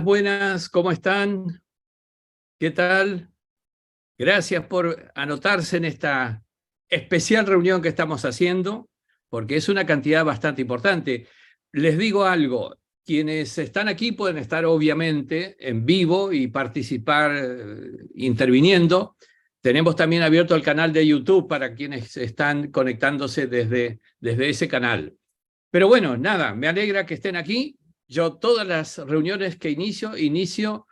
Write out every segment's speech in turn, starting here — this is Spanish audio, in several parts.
buenas, ¿cómo están? ¿Qué tal? Gracias por anotarse en esta especial reunión que estamos haciendo, porque es una cantidad bastante importante. Les digo algo, quienes están aquí pueden estar obviamente en vivo y participar interviniendo. Tenemos también abierto el canal de YouTube para quienes están conectándose desde ese canal. Pero bueno, nada, me alegra que estén aquí. Yo todas las reuniones que inicio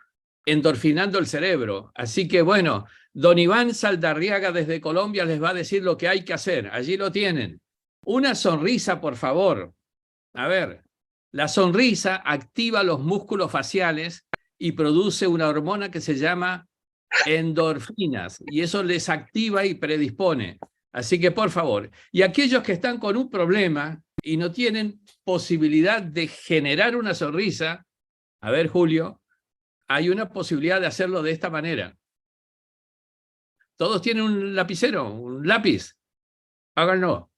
endorfinando el cerebro. Así que bueno, don Iván Saldarriaga desde Colombia les va a decir lo que hay que hacer. Allí lo tienen. Una sonrisa, por favor. A ver, la sonrisa activa los músculos faciales y produce una hormona que se llama endorfinas, y eso les activa y predispone. Así que, por favor, y aquellos que están con un problema y no tienen posibilidad de generar una sonrisa, a ver, Julio, hay una posibilidad de hacerlo de esta manera. Todos tienen un lapicero, un lápiz. Háganlo.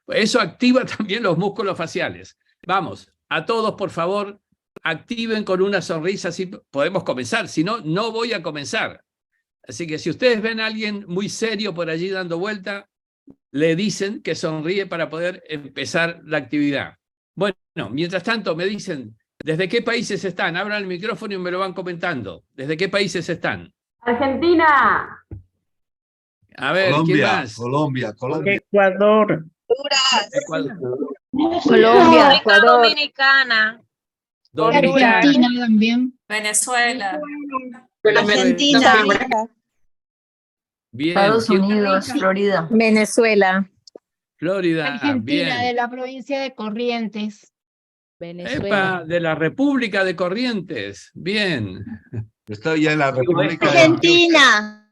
Eso activa también los músculos faciales. Vamos, a todos, por favor, activen con una sonrisa, así podemos comenzar. Si no, no voy a comenzar. Así que si ustedes ven a alguien muy serio por allí dando vuelta, le dicen que sonríe para poder empezar la actividad. Bueno, mientras tanto me dicen, ¿desde qué países están? Abran el micrófono y me lo van comentando. ¿Desde qué países están? Argentina. A ver, ¿quién Colombia, más? Colombia. Ecuador. Ecuador. Colombia, Ecuador. Dominicana. Argentina también. Venezuela. Argentina. Bien. Estados Unidos, Florida. Venezuela. Florida, Argentina, bien. de la provincia de Corrientes. Epa, de la República de Corrientes. Bien. Estoy ya en la República Argentina.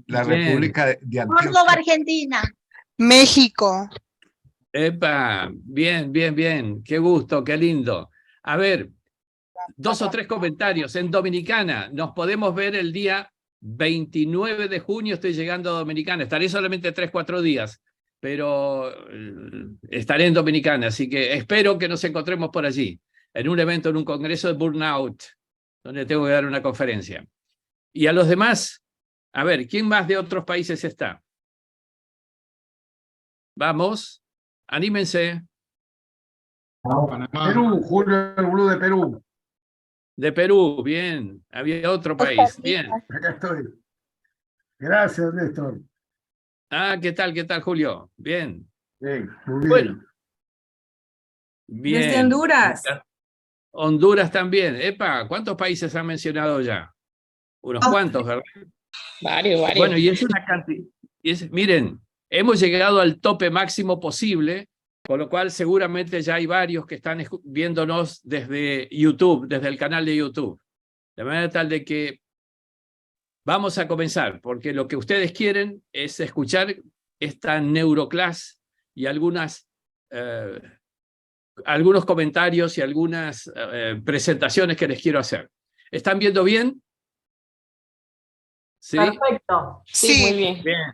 La Bien. República de Córdoba, Antioquia. Argentina. México. Epa, bien, bien, bien. Qué gusto, qué lindo. A ver, 2 o 3 comentarios. En Dominicana, nos podemos ver el día 29 de junio, estoy llegando a Dominicana. Estaré solamente 3 o 4 días, pero estaré en Dominicana, así que espero que nos encontremos por allí, en un evento, en un congreso de Burnout, donde tengo que dar una conferencia. Y a los demás, a ver, ¿quién más de otros países está? Vamos, anímense. Perú, Julio el Blue de Perú. De Perú, bien. Había otro país, bien. Acá estoy. Gracias, Néstor. Ah, ¿qué tal, Julio? Bien. Bien, muy bien. Bueno. Bien. Desde Honduras. Honduras también. Epa, ¿cuántos países han mencionado ya? Unos cuantos, ¿verdad? Varios. Bueno, y es una cantidad. Miren, hemos llegado al tope máximo posible, con lo cual seguramente ya hay varios que están viéndonos desde YouTube, desde el canal de YouTube. De manera tal de que vamos a comenzar, porque lo que ustedes quieren es escuchar esta neuroclass y algunos comentarios y algunas presentaciones que les quiero hacer. ¿Están viendo bien? ¿Sí? Perfecto. Sí, muy bien. Bien.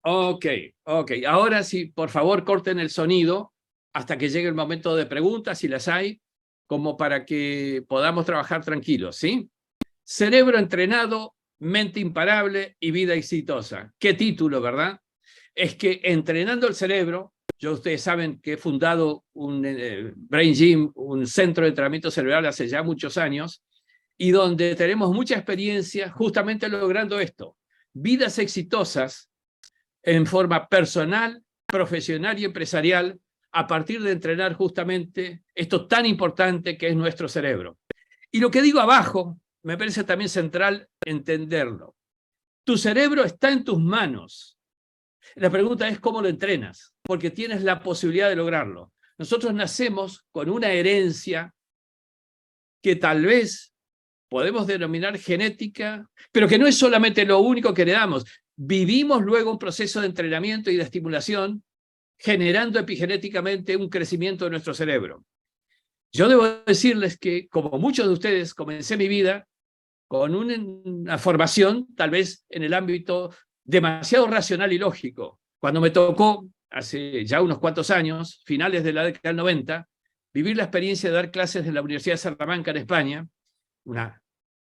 Ok. Ahora sí, por favor, corten el sonido hasta que llegue el momento de preguntas, si las hay, como para que podamos trabajar tranquilos, ¿sí? Cerebro entrenado, mente imparable y vida exitosa. Qué título, ¿verdad? Es que entrenando el cerebro, ustedes saben que he fundado un Brain Gym, un centro de entrenamiento cerebral hace ya muchos años, y donde tenemos mucha experiencia justamente logrando esto. Vidas exitosas en forma personal, profesional y empresarial, a partir de entrenar justamente esto tan importante que es nuestro cerebro. Y lo que digo abajo, me parece también central entenderlo. Tu cerebro está en tus manos. La pregunta es cómo lo entrenas, porque tienes la posibilidad de lograrlo. Nosotros nacemos con una herencia que tal vez podemos denominar genética, pero que no es solamente lo único que heredamos. Vivimos luego un proceso de entrenamiento y de estimulación, generando epigenéticamente un crecimiento de nuestro cerebro. Yo debo decirles que, como muchos de ustedes, comencé mi vida con una formación, tal vez en el ámbito demasiado racional y lógico. Cuando me tocó, hace ya unos cuantos años, finales de la década del 90, vivir la experiencia de dar clases en la Universidad de Salamanca, en España, una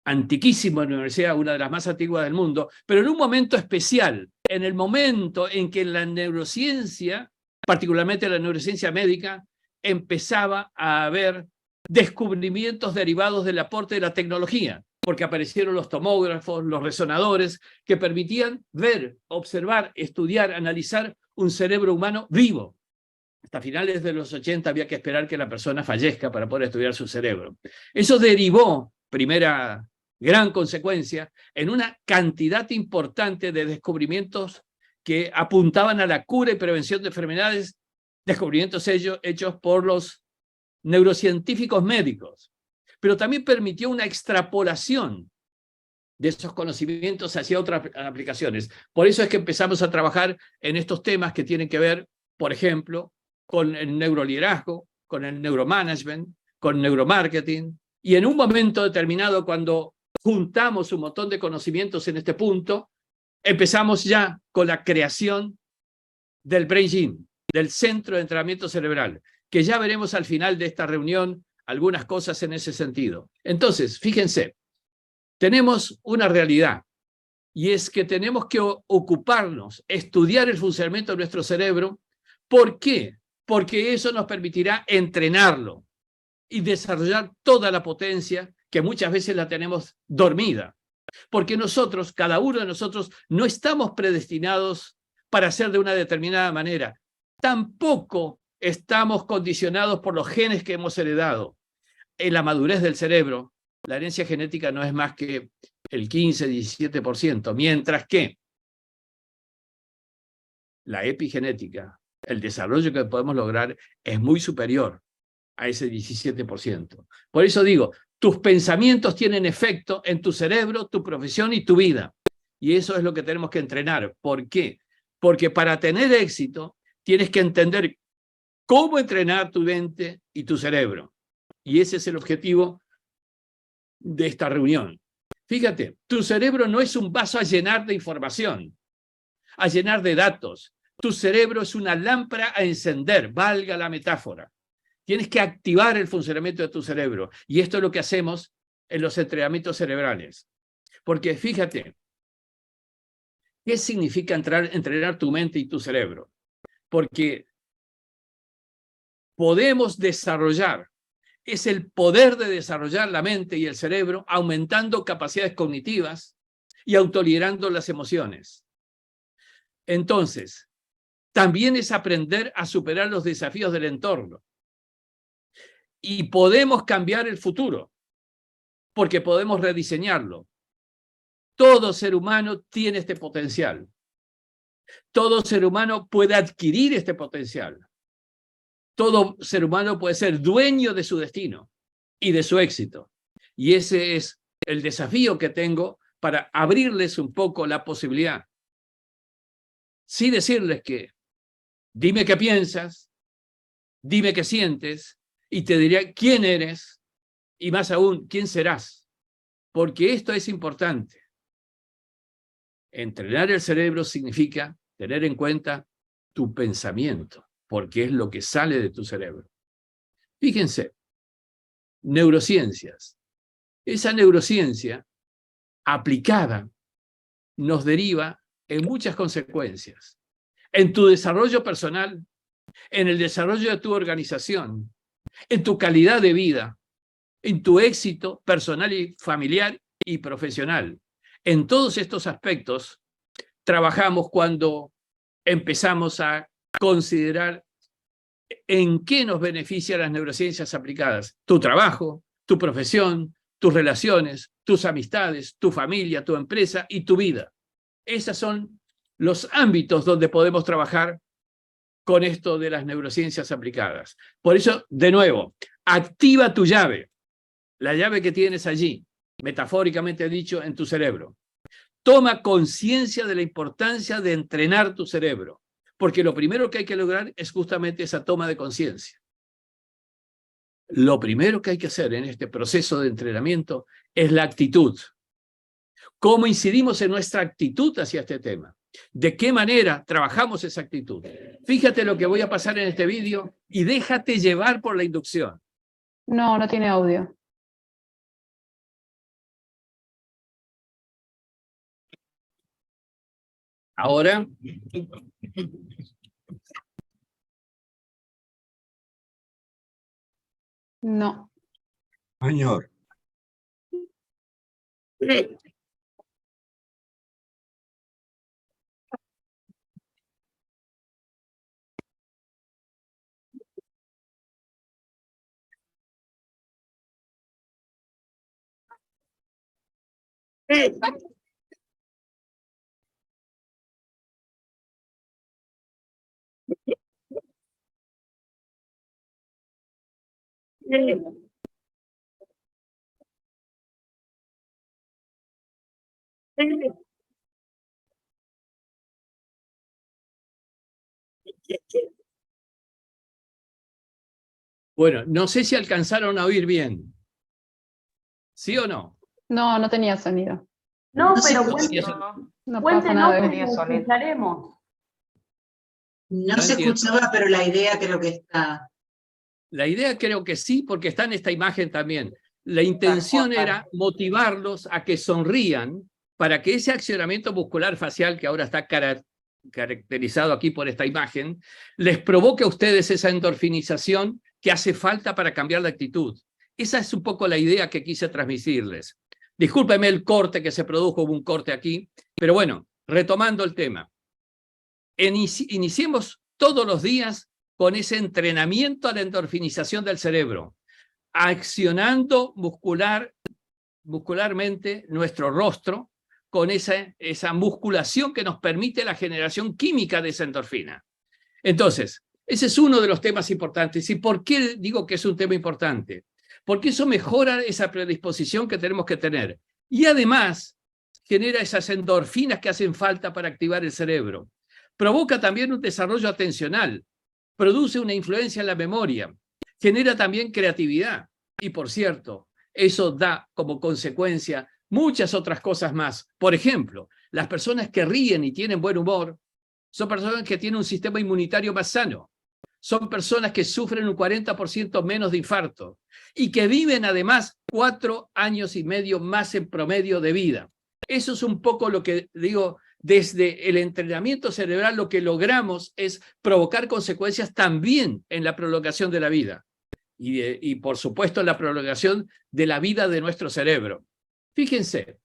antiquísima universidad, una de las más antiguas del mundo, pero en un momento especial, en el momento en que la neurociencia, particularmente la neurociencia médica, empezaba a haber descubrimientos derivados del aporte de la tecnología, porque aparecieron los tomógrafos, los resonadores, que permitían ver, observar, estudiar, analizar un cerebro humano vivo. Hasta finales de los 80 había que esperar que la persona fallezca para poder estudiar su cerebro. Eso derivó, primera gran consecuencia, en una cantidad importante de descubrimientos que apuntaban a la cura y prevención de enfermedades, descubrimientos hechos por los neurocientíficos médicos, pero también permitió una extrapolación de esos conocimientos hacia otras aplicaciones. Por eso es que empezamos a trabajar en estos temas que tienen que ver, por ejemplo, con el neuroliderazgo, con el neuromanagement, con neuromarketing, y en un momento determinado, cuando juntamos un montón de conocimientos en este punto, empezamos ya con la creación del Brain Gym, del Centro de Entrenamiento Cerebral, que ya veremos al final de esta reunión algunas cosas en ese sentido. Entonces, fíjense, tenemos una realidad, y es que tenemos que ocuparnos, estudiar el funcionamiento de nuestro cerebro. ¿Por qué? Porque eso nos permitirá entrenarlo y desarrollar toda la potencia que muchas veces la tenemos dormida. Porque nosotros, cada uno de nosotros, no estamos predestinados para ser de una determinada manera. Tampoco estamos condicionados por los genes que hemos heredado. En la madurez del cerebro, la herencia genética no es más que el 15-17%, mientras que la epigenética, el desarrollo que podemos lograr, es muy superior a ese 17%. Por eso digo, tus pensamientos tienen efecto en tu cerebro, tu profesión y tu vida. Y eso es lo que tenemos que entrenar. ¿Por qué? Porque para tener éxito, tienes que entender cómo entrenar tu mente y tu cerebro. Y ese es el objetivo de esta reunión. Fíjate, tu cerebro no es un vaso a llenar de información, a llenar de datos. Tu cerebro es una lámpara a encender, valga la metáfora. Tienes que activar el funcionamiento de tu cerebro. Y esto es lo que hacemos en los entrenamientos cerebrales. Porque fíjate, ¿qué significa entrenar tu mente y tu cerebro? Porque podemos desarrollar, es el poder de desarrollar la mente y el cerebro, aumentando capacidades cognitivas y autoliderando las emociones. Entonces, también es aprender a superar los desafíos del entorno. Y podemos cambiar el futuro, porque podemos rediseñarlo. Todo ser humano tiene este potencial. Todo ser humano puede adquirir este potencial. Todo ser humano puede ser dueño de su destino y de su éxito. Y ese es el desafío que tengo para abrirles un poco la posibilidad. Sí decirles que dime qué piensas, dime qué sientes, y te diré quién eres, y más aún, quién serás. Porque esto es importante. Entrenar el cerebro significa tener en cuenta tu pensamiento, porque es lo que sale de tu cerebro. Fíjense, neurociencias. Esa neurociencia aplicada nos deriva en muchas consecuencias. En tu desarrollo personal, en el desarrollo de tu organización, en tu calidad de vida, en tu éxito personal y familiar y profesional. En todos estos aspectos trabajamos cuando empezamos a considerar en qué nos benefician las neurociencias aplicadas. Tu trabajo, tu profesión, tus relaciones, tus amistades, tu familia, tu empresa y tu vida. Esos son los ámbitos donde podemos trabajar con esto de las neurociencias aplicadas. Por eso, de nuevo, activa tu llave, la llave que tienes allí, metafóricamente dicho, en tu cerebro. Toma conciencia de la importancia de entrenar tu cerebro, porque lo primero que hay que lograr es justamente esa toma de conciencia. Lo primero que hay que hacer en este proceso de entrenamiento es la actitud. ¿Cómo incidimos en nuestra actitud hacia este tema? ¿De qué manera trabajamos esa actitud? Fíjate lo que voy a pasar en este vídeo y déjate llevar por la inducción. No, no tiene audio. Ahora, No. Señor. bueno, no sé si alcanzaron a oír bien. ¿Sí o no? No, no tenía sonido. No, No se pero escucha. No pasa cuéntenos nada. que lo escucharemos. No No se entiendo. escuchaba, pero la idea creo que está. La idea creo que sí, porque está en esta imagen también. La intención era motivarlos a que sonrían para que ese accionamiento muscular facial, que ahora está caracterizado aquí por esta imagen, les provoque a ustedes esa endorfinización que hace falta para cambiar la actitud. Esa es un poco la idea que quise transmitirles. Discúlpeme el corte que se produjo, hubo un corte aquí, pero bueno, retomando el tema. Iniciemos todos los días con ese entrenamiento a la endorfinización del cerebro, accionando muscularmente nuestro rostro con esa musculación que nos permite la generación química de esa endorfina. Entonces, ese es uno de los temas importantes. ¿Y por qué digo que es un tema importante? Porque eso mejora esa predisposición que tenemos que tener. Y además, genera esas endorfinas que hacen falta para activar el cerebro. Provoca también un desarrollo atencional, produce una influencia en la memoria, genera también creatividad. Y por cierto, eso da como consecuencia muchas otras cosas más. Por ejemplo, las personas que ríen y tienen buen humor son personas que tienen un sistema inmunitario más sano. Son personas que sufren un 40% menos de infarto y que viven además 4 años y medio más en promedio de vida. Eso es un poco lo que digo, desde el entrenamiento cerebral lo que logramos es provocar consecuencias también en la prolongación de la vida y por supuesto en la prolongación de la vida de nuestro cerebro. Fíjense,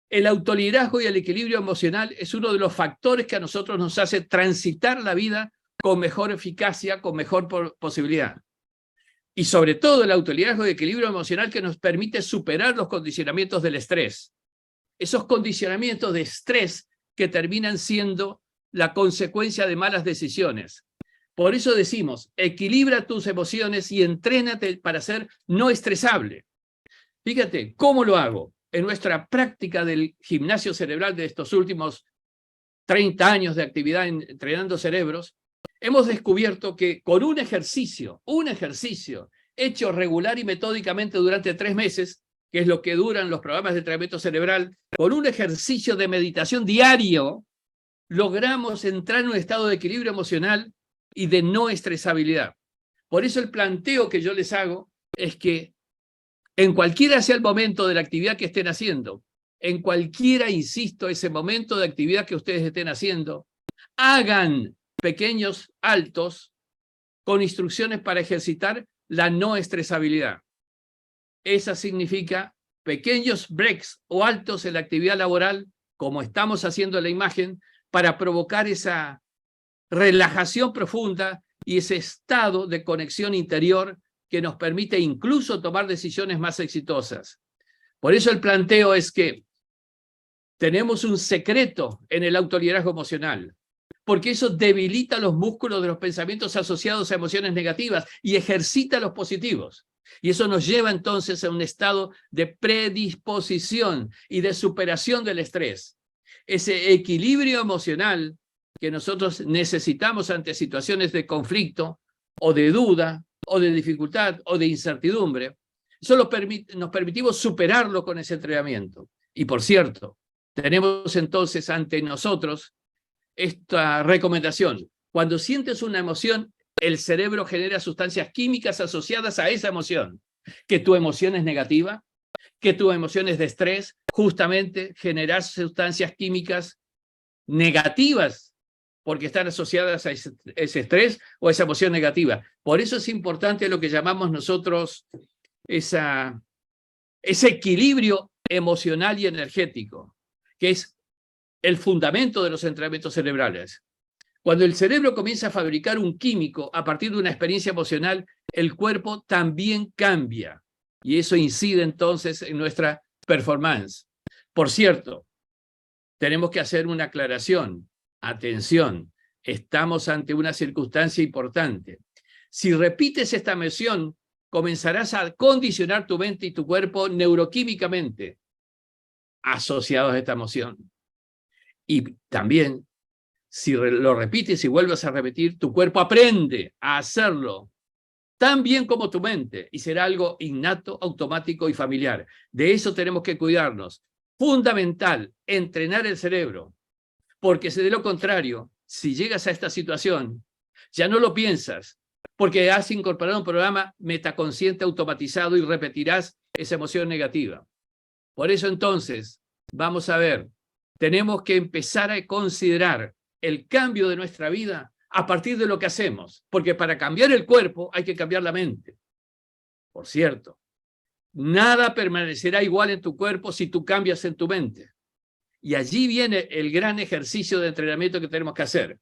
el autoliderazgo y el equilibrio emocional es uno de los factores que a nosotros nos hace transitar la vida con mejor eficacia, con mejor posibilidad. Y sobre todo el autoliderazgo y equilibrio emocional que nos permite superar los condicionamientos del estrés. Esos condicionamientos de estrés que terminan siendo la consecuencia de malas decisiones. Por eso decimos, equilibra tus emociones y entrénate para ser no estresable. Fíjate, ¿cómo lo hago? En nuestra práctica del gimnasio cerebral de estos últimos 30 años de actividad entrenando cerebros, hemos descubierto que con un ejercicio hecho regular y metódicamente durante 3 meses, que es lo que duran los programas de entrenamiento cerebral, con un ejercicio de meditación diario, logramos entrar en un estado de equilibrio emocional y de no estresabilidad. Por eso el planteo que yo les hago es que en cualquiera sea el momento de la actividad que estén haciendo, en cualquiera, insisto, ese momento de actividad que ustedes estén haciendo, hagan pequeños altos con instrucciones para ejercitar la no estresabilidad. Esa significa pequeños breaks o altos en la actividad laboral, como estamos haciendo en la imagen, para provocar esa relajación profunda y ese estado de conexión interior que nos permite incluso tomar decisiones más exitosas. Por eso el planteo es que tenemos un secreto en el autoliderazgo emocional, porque eso debilita los músculos de los pensamientos asociados a emociones negativas y ejercita los positivos. Y eso nos lleva entonces a un estado de predisposición y de superación del estrés. Ese equilibrio emocional que nosotros necesitamos ante situaciones de conflicto o de duda o de dificultad o de incertidumbre, eso nos permitimos superarlo con ese entrenamiento. Y por cierto, tenemos entonces ante nosotros esta recomendación. Cuando sientes una emoción, el cerebro genera sustancias químicas asociadas a esa emoción. Que tu emoción es negativa, que tu emoción es de estrés, justamente generas sustancias químicas negativas porque están asociadas a ese estrés o a esa emoción negativa. Por eso es importante lo que llamamos nosotros ese equilibrio emocional y energético, que es el fundamento de los entrenamientos cerebrales. Cuando el cerebro comienza a fabricar un químico a partir de una experiencia emocional, el cuerpo también cambia. Y eso incide entonces en nuestra performance. Por cierto, tenemos que hacer una aclaración. Atención, estamos ante una circunstancia importante. Si repites esta emoción, comenzarás a condicionar tu mente y tu cuerpo neuroquímicamente asociados a esta emoción. Y también, si lo repites y vuelves a repetir, tu cuerpo aprende a hacerlo tan bien como tu mente, y será algo innato, automático y familiar. De eso tenemos que cuidarnos. Fundamental, entrenar el cerebro, porque de lo contrario, si llegas a esta situación, ya no lo piensas, porque has incorporado un programa metaconsciente automatizado y repetirás esa emoción negativa. Por eso entonces, vamos a ver, tenemos que empezar a considerar el cambio de nuestra vida a partir de lo que hacemos, porque para cambiar el cuerpo hay que cambiar la mente. Por cierto, nada permanecerá igual en tu cuerpo si tú cambias en tu mente. Y allí viene el gran ejercicio de entrenamiento que tenemos que hacer.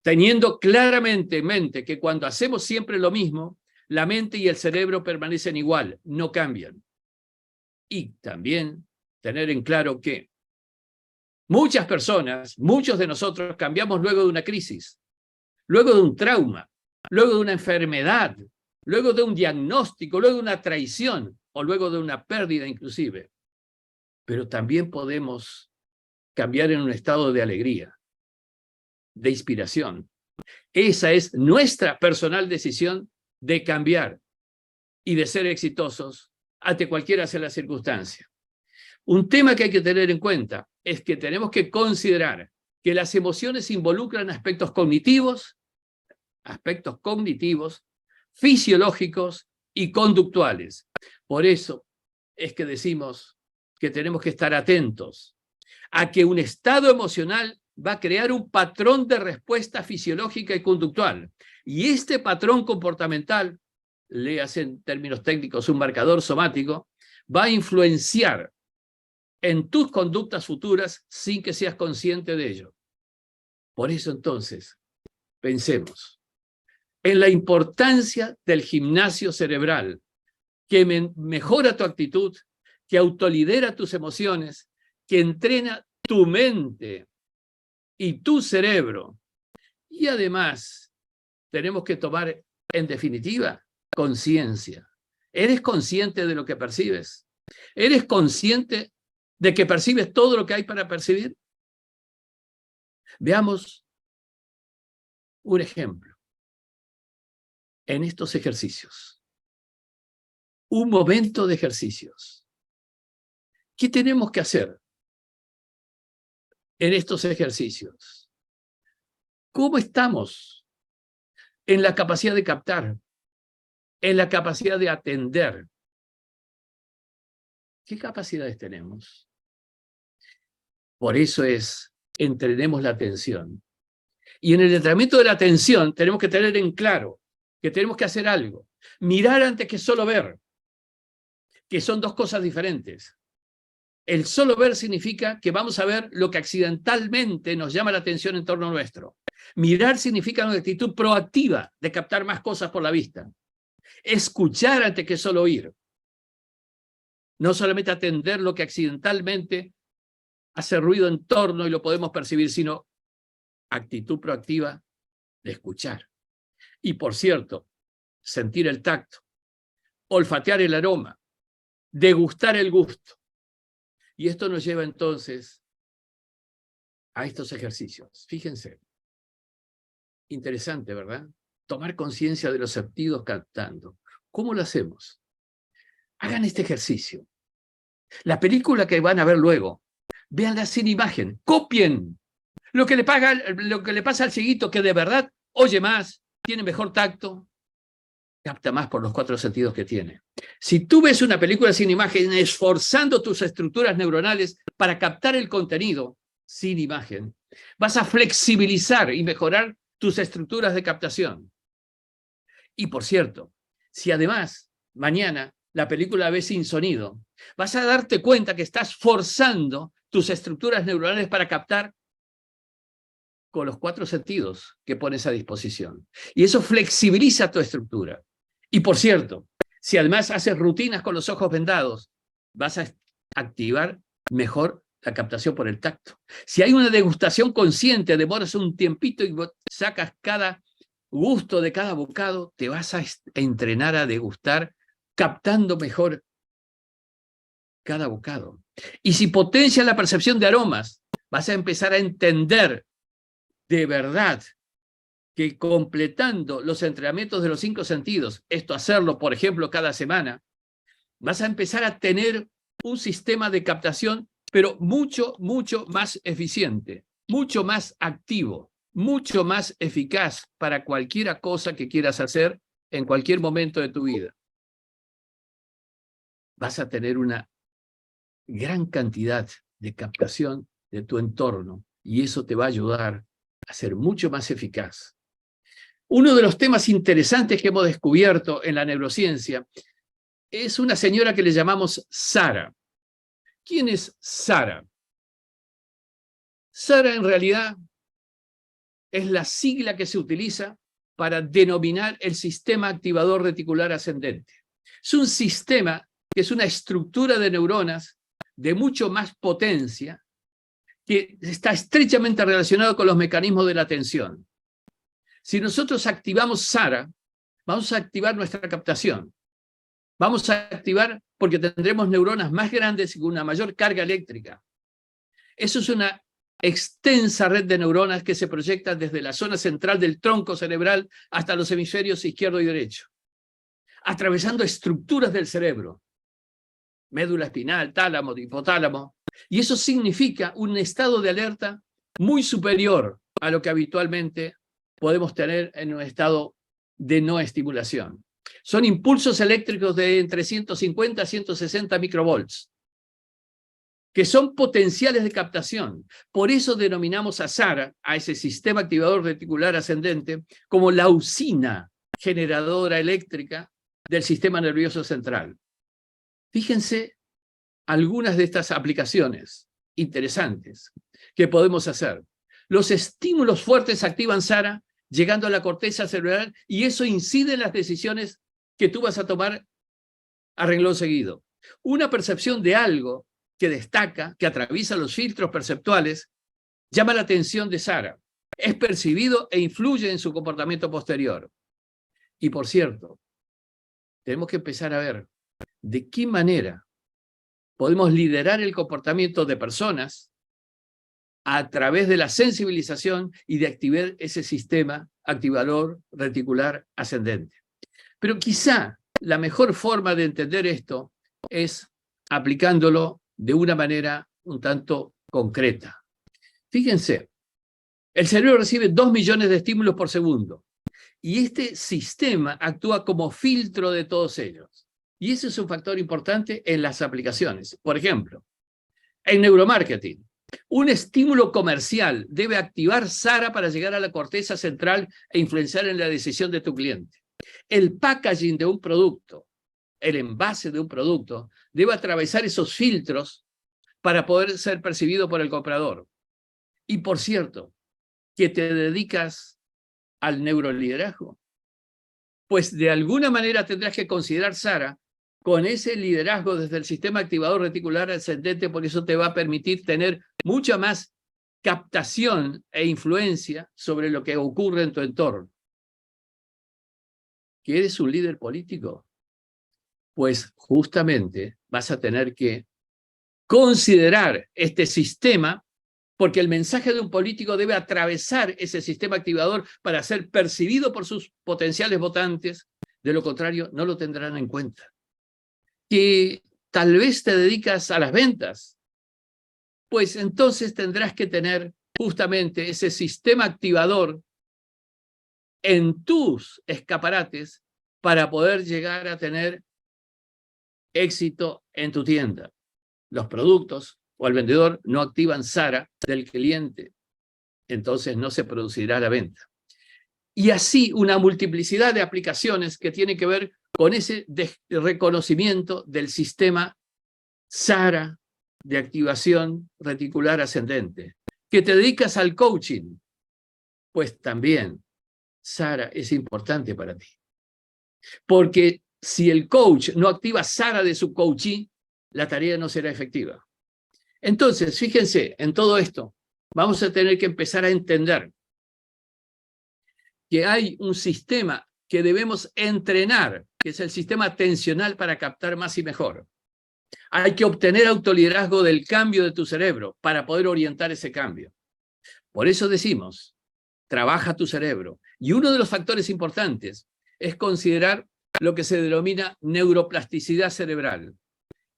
Teniendo claramente en mente que cuando hacemos siempre lo mismo, la mente y el cerebro permanecen igual, no cambian. Y también tener en claro que muchas personas, muchos de nosotros cambiamos luego de una crisis, luego de un trauma, luego de una enfermedad, luego de un diagnóstico, luego de una traición o luego de una pérdida inclusive. Pero también podemos cambiar en un estado de alegría, de inspiración. Esa es nuestra personal decisión de cambiar y de ser exitosos ante cualquiera sea la circunstancia. Un tema que hay que tener en cuenta es que tenemos que considerar que las emociones involucran aspectos cognitivos, fisiológicos y conductuales. Por eso es que decimos que tenemos que estar atentos a que un estado emocional va a crear un patrón de respuesta fisiológica y conductual. Y este patrón comportamental, léase en términos técnicos un marcador somático, va a influenciar en tus conductas futuras sin que seas consciente de ello. Por eso entonces, pensemos en la importancia del gimnasio cerebral, que mejora tu actitud, que autolidera tus emociones, que entrena tu mente y tu cerebro. Y además, tenemos que tomar, en definitiva, conciencia. ¿Eres consciente de lo que percibes? ¿Eres consciente de que percibes todo lo que hay para percibir? Veamos un ejemplo en estos ejercicios. Un momento de ejercicios. ¿Qué tenemos que hacer en estos ejercicios? ¿Cómo estamos en la capacidad de captar, en la capacidad de atender? ¿Qué capacidades tenemos? Por eso entrenemos la atención. Y en el entrenamiento de la atención tenemos que tener en claro que tenemos que hacer algo. Mirar antes que solo ver, que son dos cosas diferentes. El solo ver significa que vamos a ver lo que accidentalmente nos llama la atención en torno nuestro. Mirar significa una actitud proactiva de captar más cosas por la vista. Escuchar antes que solo oír. No solamente atender lo que accidentalmente hace ruido en torno y lo podemos percibir, sino actitud proactiva de escuchar. Y por cierto, sentir el tacto, olfatear el aroma, degustar el gusto. Y esto nos lleva entonces a estos ejercicios. Fíjense. Interesante, ¿verdad? Tomar conciencia de los sentidos captando. ¿Cómo lo hacemos? Hagan este ejercicio. La película que van a ver luego, véanla sin imagen, copien lo que le pasa al cieguito, que de verdad oye más, tiene mejor tacto, capta más por los 4 sentidos que tiene. Si tú ves una película sin imagen, esforzando tus estructuras neuronales para captar el contenido, sin imagen. Vas a flexibilizar y mejorar tus estructuras de captación. Y por cierto, si además mañana la película la ves sin sonido, vas a darte cuenta que estás forzando tus estructuras neuronales para captar con los 4 sentidos que pones a disposición. Y eso flexibiliza tu estructura. Y por cierto, si además haces rutinas con los ojos vendados, vas a activar mejor la captación por el tacto. Si hay una degustación consciente, demoras un tiempito y sacas cada gusto de cada bocado, te vas a entrenar a degustar captando mejor cada bocado. Y si potencias la percepción de aromas, vas a empezar a entender de verdad que completando los entrenamientos de los 5 sentidos, esto hacerlo, por ejemplo, cada semana, vas a empezar a tener un sistema de captación, pero mucho, mucho más eficiente, mucho más activo, mucho más eficaz para cualquier cosa que quieras hacer en cualquier momento de tu vida. Vas a tener una gran cantidad de captación de tu entorno y eso te va a ayudar a ser mucho más eficaz. Uno de los temas interesantes que hemos descubierto en la neurociencia es una señora que le llamamos Sara. ¿Quién es Sara? Sara en realidad es la sigla que se utiliza para denominar el sistema activador reticular ascendente. Es un sistema que es una estructura de neuronas de mucho más potencia que está estrechamente relacionado con los mecanismos de la atención. Si nosotros activamos Sara, vamos a activar nuestra captación. Vamos a activar porque tendremos neuronas más grandes y con una mayor carga eléctrica. Eso es una extensa red de neuronas que se proyecta desde la zona central del tronco cerebral hasta los hemisferios izquierdo y derecho, atravesando estructuras del cerebro, médula espinal, tálamo, hipotálamo, y eso significa un estado de alerta muy superior a lo que habitualmente podemos tener en un estado de no estimulación. Son impulsos eléctricos de entre 150 a 160 microvolts, que son potenciales de captación. Por eso denominamos a Sara, a ese sistema activador reticular ascendente, como la usina generadora eléctrica del sistema nervioso central. Fíjense algunas de estas aplicaciones interesantes que podemos hacer. Los estímulos fuertes activan Sara, llegando a la corteza cerebral, y eso incide en las decisiones que tú vas a tomar a renglón seguido. Una percepción de algo que destaca, que atraviesa los filtros perceptuales, llama la atención de Sara. Es percibido e influye en su comportamiento posterior. Y por cierto, tenemos que empezar a ver de qué manera podemos liderar el comportamiento de personas a través de la sensibilización y de activar ese sistema activador reticular ascendente. Pero quizá la mejor forma de entender esto es aplicándolo de una manera un tanto concreta. Fíjense, el cerebro recibe 2 millones de estímulos por segundo y este sistema actúa como filtro de todos ellos. Y ese es un factor importante en las aplicaciones. Por ejemplo, en neuromarketing, un estímulo comercial debe activar Sara para llegar a la corteza central e influenciar en la decisión de tu cliente. El packaging de un producto, el envase de un producto, debe atravesar esos filtros para poder ser percibido por el comprador. Y por cierto, que te dedicas al neuroliderazgo, pues de alguna manera tendrás que considerar Sara con ese liderazgo desde el sistema activador reticular ascendente, porque eso te va a permitir tener mucha más captación e influencia sobre lo que ocurre en tu entorno. ¿Quieres un líder político? Pues justamente vas a tener que considerar este sistema, porque el mensaje de un político debe atravesar ese sistema activador para ser percibido por sus potenciales votantes. De lo contrario, no lo tendrán en cuenta. Que tal vez te dedicas a las ventas, pues entonces tendrás que tener justamente ese sistema activador en tus escaparates para poder llegar a tener éxito en tu tienda. Los productos o al vendedor no activan SARA del cliente, entonces no se producirá la venta. Y así una multiplicidad de aplicaciones que tiene que ver con ese reconocimiento del sistema SARA de activación reticular ascendente. ¿Que te dedicas al coaching? Pues también SARA es importante para ti. Porque si el coach no activa SARA de su coachee, la tarea no será efectiva. Entonces, fíjense, en todo esto, vamos a tener que empezar a entender que hay un sistema que debemos entrenar, que es el sistema atencional para captar más y mejor. Hay que obtener autoliderazgo del cambio de tu cerebro para poder orientar ese cambio. Por eso decimos, trabaja tu cerebro. Y uno de los factores importantes es considerar lo que se denomina neuroplasticidad cerebral.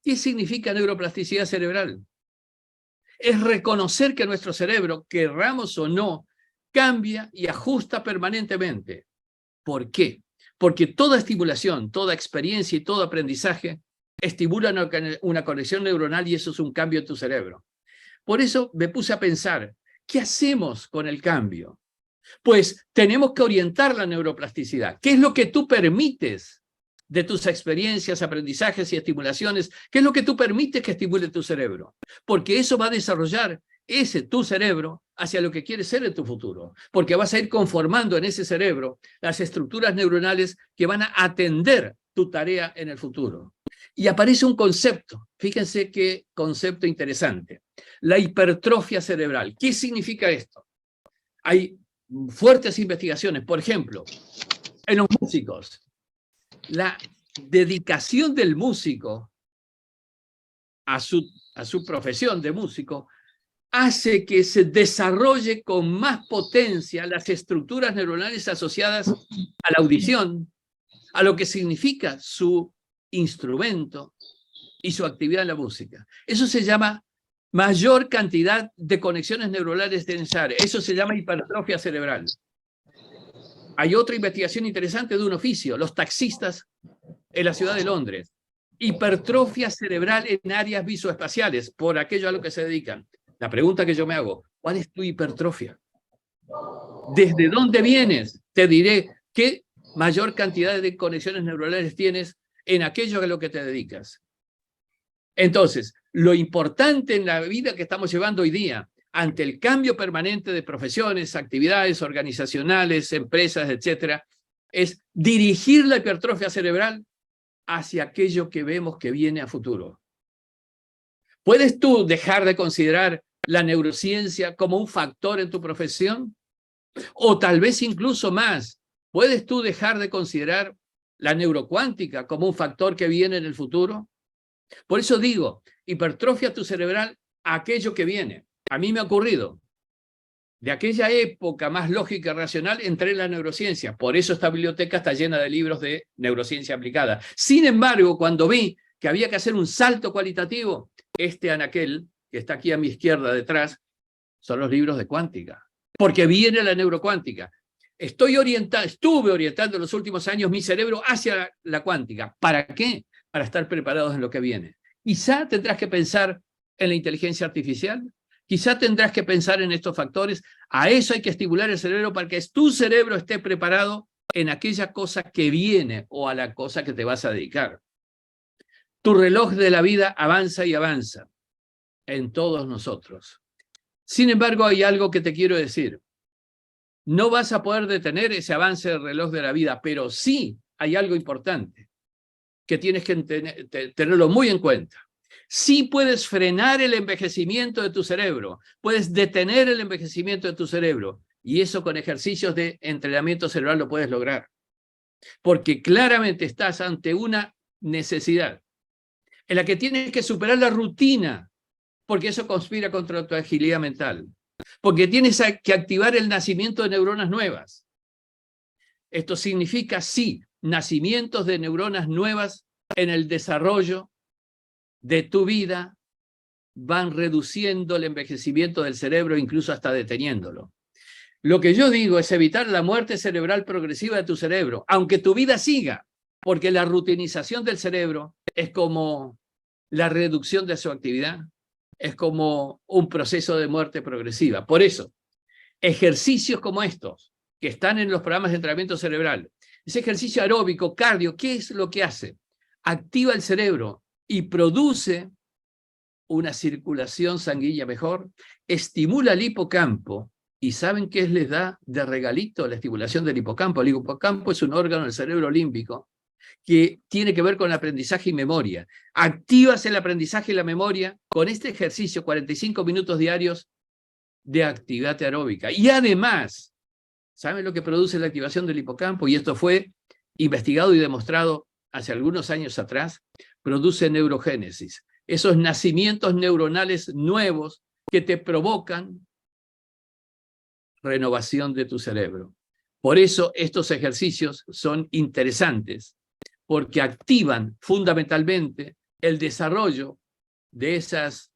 ¿Qué significa neuroplasticidad cerebral? Es reconocer que nuestro cerebro, querramos o no, cambia y ajusta permanentemente. ¿Por qué? Porque toda estimulación, toda experiencia y todo aprendizaje estimulan una conexión neuronal y eso es un cambio en tu cerebro. Por eso me puse a pensar, ¿qué hacemos con el cambio? Pues tenemos que orientar la neuroplasticidad. ¿Qué es lo que tú permites de tus experiencias, aprendizajes y estimulaciones? ¿Qué es lo que tú permites que estimule tu cerebro? Porque eso va a desarrollar tu cerebro hacia lo que quieres ser en tu futuro. Porque vas a ir conformando en ese cerebro las estructuras neuronales que van a atender tu tarea en el futuro. Y aparece un concepto, fíjense qué concepto interesante, la hipertrofia cerebral. ¿Qué significa esto? Hay fuertes investigaciones, por ejemplo, en los músicos. La dedicación del músico a su profesión de músico hace que se desarrolle con más potencia las estructuras neuronales asociadas a la audición, a lo que significa su instrumento y su actividad en la música. Eso se llama mayor cantidad de conexiones neuronales tensores. Eso se llama hipertrofia cerebral. Hay otra investigación interesante de un oficio, los taxistas en la ciudad de Londres. Hipertrofia cerebral en áreas visoespaciales, por aquello a lo que se dedican. La pregunta que yo me hago, ¿cuál es tu hipertrofia? ¿Desde dónde vienes? Te diré qué mayor cantidad de conexiones neuronales tienes en aquello a lo que te dedicas. Entonces, lo importante en la vida que estamos llevando hoy día, ante el cambio permanente de profesiones, actividades organizacionales, empresas, etcétera, es dirigir la hipertrofia cerebral hacia aquello que vemos que viene a futuro. ¿Puedes tú dejar de considerar la neurociencia como un factor en tu profesión? O tal vez incluso más, ¿puedes tú dejar de considerar la neurocuántica como un factor que viene en el futuro? Por eso digo, hipertrofia tu cerebral a aquello que viene. A mí me ha ocurrido. De aquella época más lógica y racional entré en la neurociencia. Por eso esta biblioteca está llena de libros de neurociencia aplicada. Sin embargo, cuando vi que había que hacer un salto cualitativo, anaquel, que está aquí a mi izquierda detrás, son los libros de cuántica. Porque viene la neurocuántica. Estuve orientando en los últimos años mi cerebro hacia la cuántica. ¿Para qué? Para estar preparados en lo que viene. Quizá tendrás que pensar en la inteligencia artificial, quizá tendrás que pensar en estos factores. A eso hay que estimular el cerebro para que tu cerebro esté preparado en aquella cosa que viene o a la cosa que te vas a dedicar. Tu reloj de la vida avanza y avanza en todos nosotros. Sin embargo, hay algo que te quiero decir. No vas a poder detener ese avance del reloj de la vida, pero sí hay algo importante que tienes que tenerlo muy en cuenta. Sí puedes frenar el envejecimiento de tu cerebro, puedes detener el envejecimiento de tu cerebro, y eso con ejercicios de entrenamiento cerebral lo puedes lograr. Porque claramente estás ante una necesidad en la que tienes que superar la rutina, porque eso conspira contra tu agilidad mental. Porque tienes que activar el nacimiento de neuronas nuevas. Esto significa, sí, nacimientos de neuronas nuevas en el desarrollo de tu vida van reduciendo el envejecimiento del cerebro, incluso hasta deteniéndolo. Lo que yo digo es evitar la muerte cerebral progresiva de tu cerebro, aunque tu vida siga, porque la rutinización del cerebro es como la reducción de su actividad. es como un proceso de muerte progresiva. Por eso, ejercicios como estos, que están en los programas de entrenamiento cerebral, ese ejercicio aeróbico, cardio, ¿qué es lo que hace? Activa el cerebro y produce una circulación sanguínea mejor, estimula el hipocampo, y ¿saben qué les da de regalito la estimulación del hipocampo? El hipocampo es un órgano del cerebro límbico que tiene que ver con el aprendizaje y memoria. Activas el aprendizaje y la memoria con este ejercicio, 45 minutos diarios de actividad aeróbica. Y además, ¿saben lo que produce la activación del hipocampo? Y esto fue investigado y demostrado hace algunos años atrás. Produce neurogénesis. Esos nacimientos neuronales nuevos que te provocan renovación de tu cerebro. Por eso estos ejercicios son interesantes, porque activan fundamentalmente el desarrollo de esas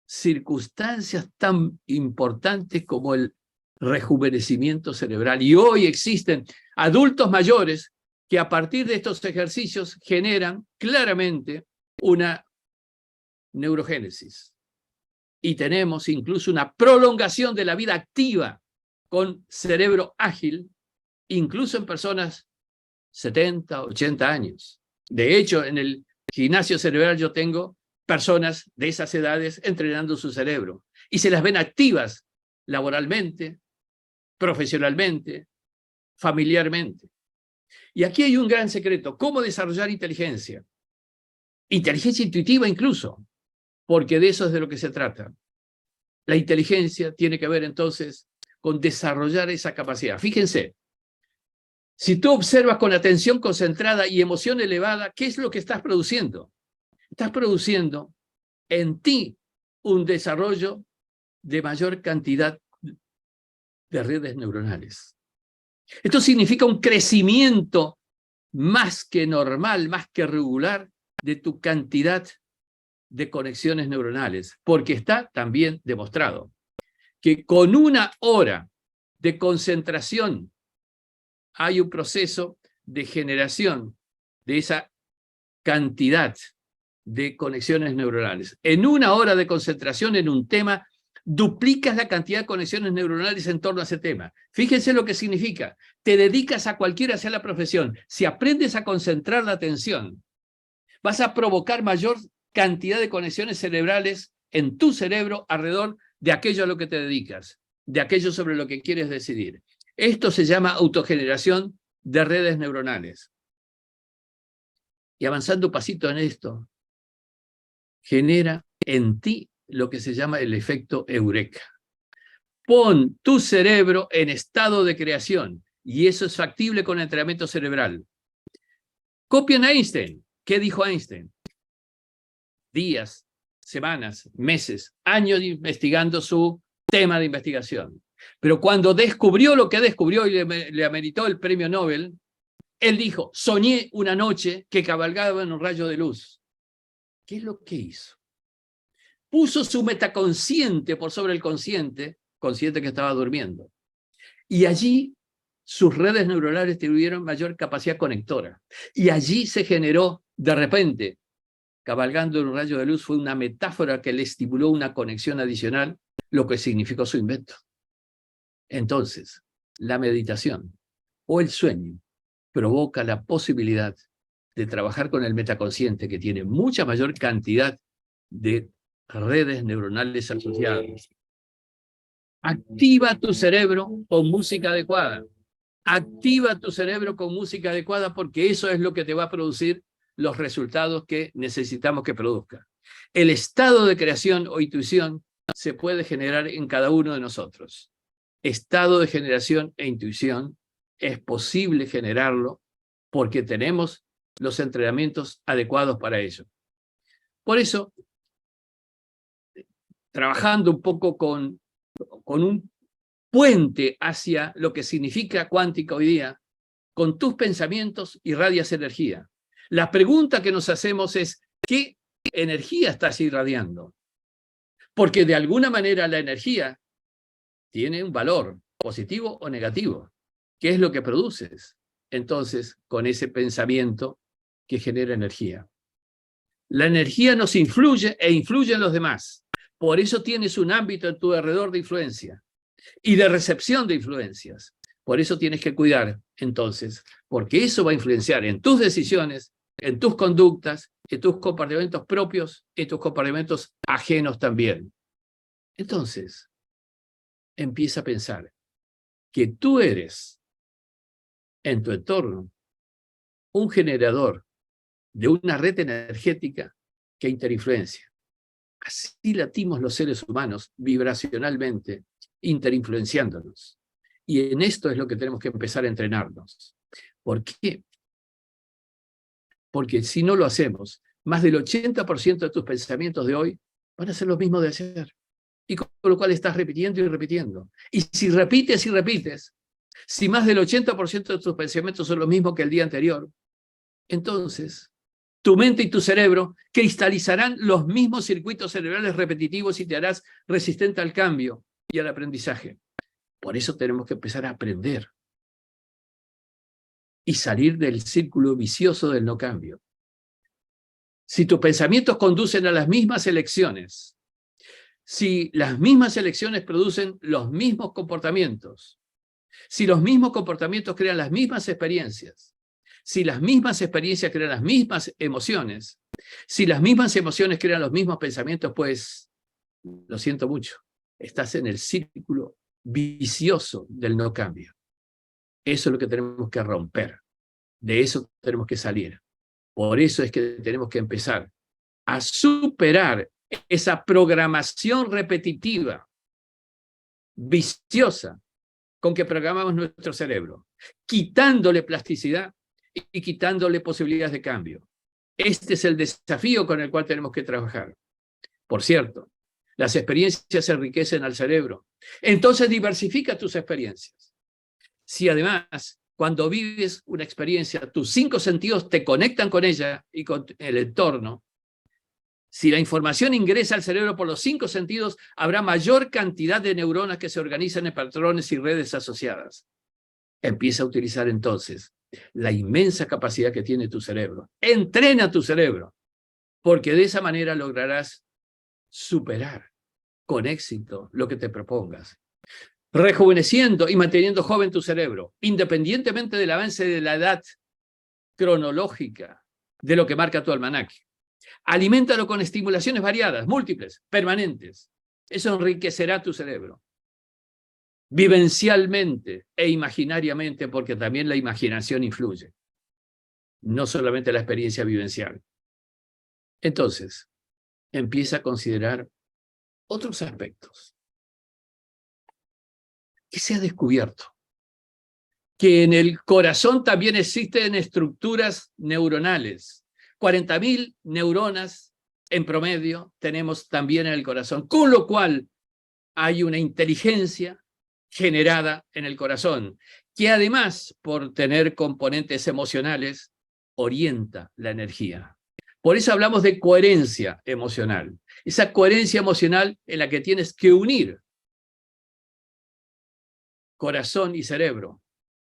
circunstancias tan importantes como el rejuvenecimiento cerebral. Y hoy existen adultos mayores que a partir de estos ejercicios generan claramente una neurogénesis. Y tenemos incluso una prolongación de la vida activa con cerebro ágil, incluso en personas 70, 80 años. De hecho, en el gimnasio cerebral yo tengo personas de esas edades entrenando su cerebro y se las ven activas laboralmente, profesionalmente, familiarmente. Y aquí hay un gran secreto: ¿cómo desarrollar inteligencia? Inteligencia intuitiva incluso, porque de eso es de lo que se trata. La inteligencia tiene que ver entonces con desarrollar esa capacidad. Fíjense, si tú observas con atención concentrada y emoción elevada, ¿qué es lo que estás produciendo? Estás produciendo en ti un desarrollo de mayor cantidad de redes neuronales. Esto significa un crecimiento más que normal, más que regular, de tu cantidad de conexiones neuronales, porque está también demostrado que con 1 hora de concentración hay un proceso de generación de esa cantidad de conexiones neuronales. En 1 hora de concentración en un tema, duplicas la cantidad de conexiones neuronales en torno a ese tema. Fíjense lo que significa. Te dedicas a cualquiera sea la profesión. Si aprendes a concentrar la atención, vas a provocar mayor cantidad de conexiones cerebrales en tu cerebro alrededor de aquello a lo que te dedicas, de aquello sobre lo que quieres decidir. Esto se llama autogeneración de redes neuronales. Y avanzando un pasito en esto, genera en ti lo que se llama el efecto eureka. Pon tu cerebro en estado de creación, y eso es factible con entrenamiento cerebral. Copien a Einstein. ¿Qué dijo Einstein? Días, semanas, meses, años investigando su tema de investigación. Pero cuando descubrió lo que descubrió y le ameritó el premio Nobel, él dijo: soñé una noche que cabalgaba en un rayo de luz. ¿Qué es lo que hizo? Puso su metaconsciente por sobre el consciente que estaba durmiendo. Y allí sus redes neuronales tuvieron mayor capacidad conectora. Y allí se generó, de repente, cabalgando en un rayo de luz, fue una metáfora que le estimuló una conexión adicional, lo que significó su invento. Entonces, la meditación o el sueño provoca la posibilidad de trabajar con el metaconsciente, que tiene mucha mayor cantidad de redes neuronales asociadas. Activa tu cerebro con música adecuada. Activa tu cerebro con música adecuada, porque eso es lo que te va a producir los resultados que necesitamos que produzca. El estado de creación o intuición se puede generar en cada uno de nosotros. Estado de generación e intuición es posible generarlo porque tenemos los entrenamientos adecuados para ello. Por eso, trabajando un poco con un puente hacia lo que significa cuántica hoy día, con tus pensamientos irradias energía. La pregunta que nos hacemos es: ¿qué energía estás irradiando? Porque de alguna manera la energía tiene un valor, positivo o negativo. ¿Qué es lo que produces? Entonces, con ese pensamiento que genera energía. La energía nos influye e influye en los demás. Por eso tienes un ámbito en tu alrededor de influencia y de recepción de influencias. Por eso tienes que cuidar, entonces, porque eso va a influenciar en tus decisiones, en tus conductas, en tus comportamientos propios y tus comportamientos ajenos también. Entonces, empieza a pensar que tú eres, en tu entorno, un generador de una red energética que interinfluencia. Así latimos los seres humanos vibracionalmente, interinfluenciándonos. Y en esto es lo que tenemos que empezar a entrenarnos. ¿Por qué? Porque si no lo hacemos, más del 80% de tus pensamientos de hoy van a ser los mismos de ayer. Y con lo cual estás repitiendo y repitiendo. Y si repites y repites, si más del 80% de tus pensamientos son los mismos que el día anterior, entonces tu mente y tu cerebro cristalizarán los mismos circuitos cerebrales repetitivos y te harás resistente al cambio y al aprendizaje. Por eso tenemos que empezar a aprender y salir del círculo vicioso del no cambio. Si tus pensamientos conducen a las mismas elecciones, si las mismas elecciones producen los mismos comportamientos, si los mismos comportamientos crean las mismas experiencias, si las mismas experiencias crean las mismas emociones, si las mismas emociones crean los mismos pensamientos, pues, lo siento mucho, estás en el círculo vicioso del no cambio. Eso es lo que tenemos que romper. De eso tenemos que salir. Por eso es que tenemos que empezar a superar esa programación repetitiva, viciosa, con que programamos nuestro cerebro, quitándole plasticidad y quitándole posibilidades de cambio. Este es el desafío con el cual tenemos que trabajar. Por cierto, las experiencias enriquecen al cerebro. Entonces diversifica tus experiencias. Si además, cuando vives una experiencia, tus 5 sentidos te conectan con ella y con el entorno, si la información ingresa al cerebro por los 5 sentidos, habrá mayor cantidad de neuronas que se organizan en patrones y redes asociadas. Empieza a utilizar entonces la inmensa capacidad que tiene tu cerebro. Entrena tu cerebro, porque de esa manera lograrás superar con éxito lo que te propongas, rejuveneciendo y manteniendo joven tu cerebro, independientemente del avance de la edad cronológica de lo que marca tu almanaque. Aliméntalo con estimulaciones variadas, múltiples, permanentes. Eso enriquecerá tu cerebro. Vivencialmente e imaginariamente, porque también la imaginación influye. No solamente la experiencia vivencial. Entonces, empieza a considerar otros aspectos. ¿Qué se ha descubierto? Que en el corazón también existen estructuras neuronales. 40.000 neuronas en promedio tenemos también en el corazón, con lo cual hay una inteligencia generada en el corazón, que además, por tener componentes emocionales, orienta la energía. Por eso hablamos de coherencia emocional. Esa coherencia emocional en la que tienes que unir corazón y cerebro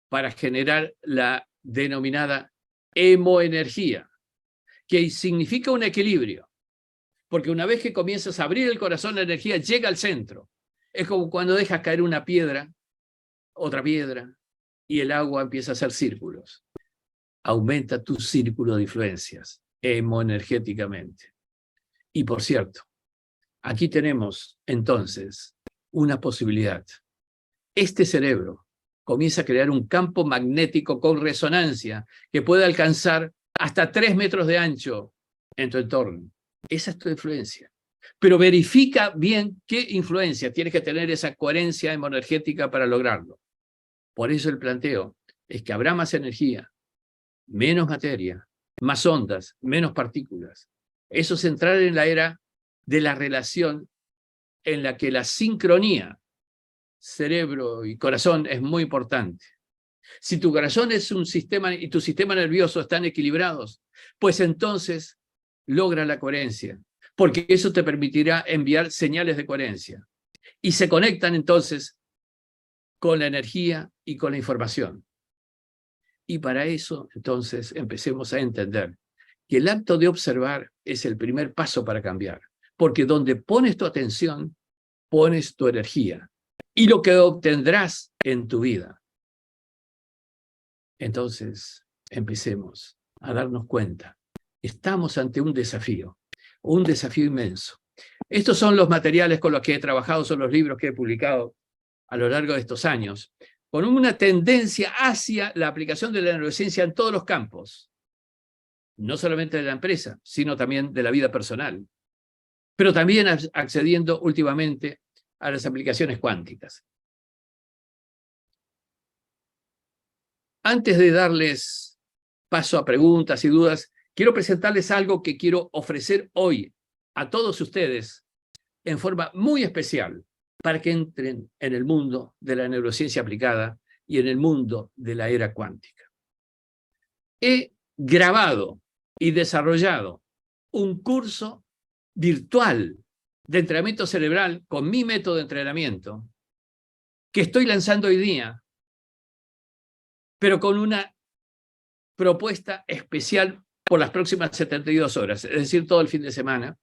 para generar la denominada hemoenergía, que significa un equilibrio, porque una vez que comienzas a abrir el corazón, la energía llega al centro. Es como cuando dejas caer una piedra, otra piedra, y el agua empieza a hacer círculos. Aumenta tu círculo de influencias, hemoenergéticamente. Y por cierto, aquí tenemos entonces una posibilidad. Este cerebro comienza a crear un campo magnético con resonancia que puede alcanzar hasta 3 metros de ancho en tu entorno. Esa es tu influencia. Pero verifica bien qué influencia. Tienes que tener esa coherencia hemoenergética para lograrlo. Por eso el planteo es que habrá más energía, menos materia, más ondas, menos partículas. Eso es entrar en la era de la relación en la que la sincronía cerebro y corazón es muy importante. Si tu corazón es un sistema y tu sistema nervioso están equilibrados, pues entonces logra la coherencia, porque eso te permitirá enviar señales de coherencia. Y se conectan entonces con la energía y con la información. Y para eso, entonces, empecemos a entender que el acto de observar es el primer paso para cambiar, porque donde pones tu atención, pones tu energía y lo que obtendrás en tu vida. Entonces, empecemos a darnos cuenta. Estamos ante un desafío inmenso. Estos son los materiales con los que he trabajado, son los libros que he publicado a lo largo de estos años, con una tendencia hacia la aplicación de la neurociencia en todos los campos, no solamente de la empresa, sino también de la vida personal, pero también accediendo últimamente a las aplicaciones cuánticas. Antes de darles paso a preguntas y dudas, quiero presentarles algo que quiero ofrecer hoy a todos ustedes en forma muy especial para que entren en el mundo de la neurociencia aplicada y en el mundo de la era cuántica. He grabado y desarrollado un curso virtual de entrenamiento cerebral con mi método de entrenamiento que estoy lanzando hoy día, pero con una propuesta especial por las próximas 72 horas, es decir, todo el fin de semana.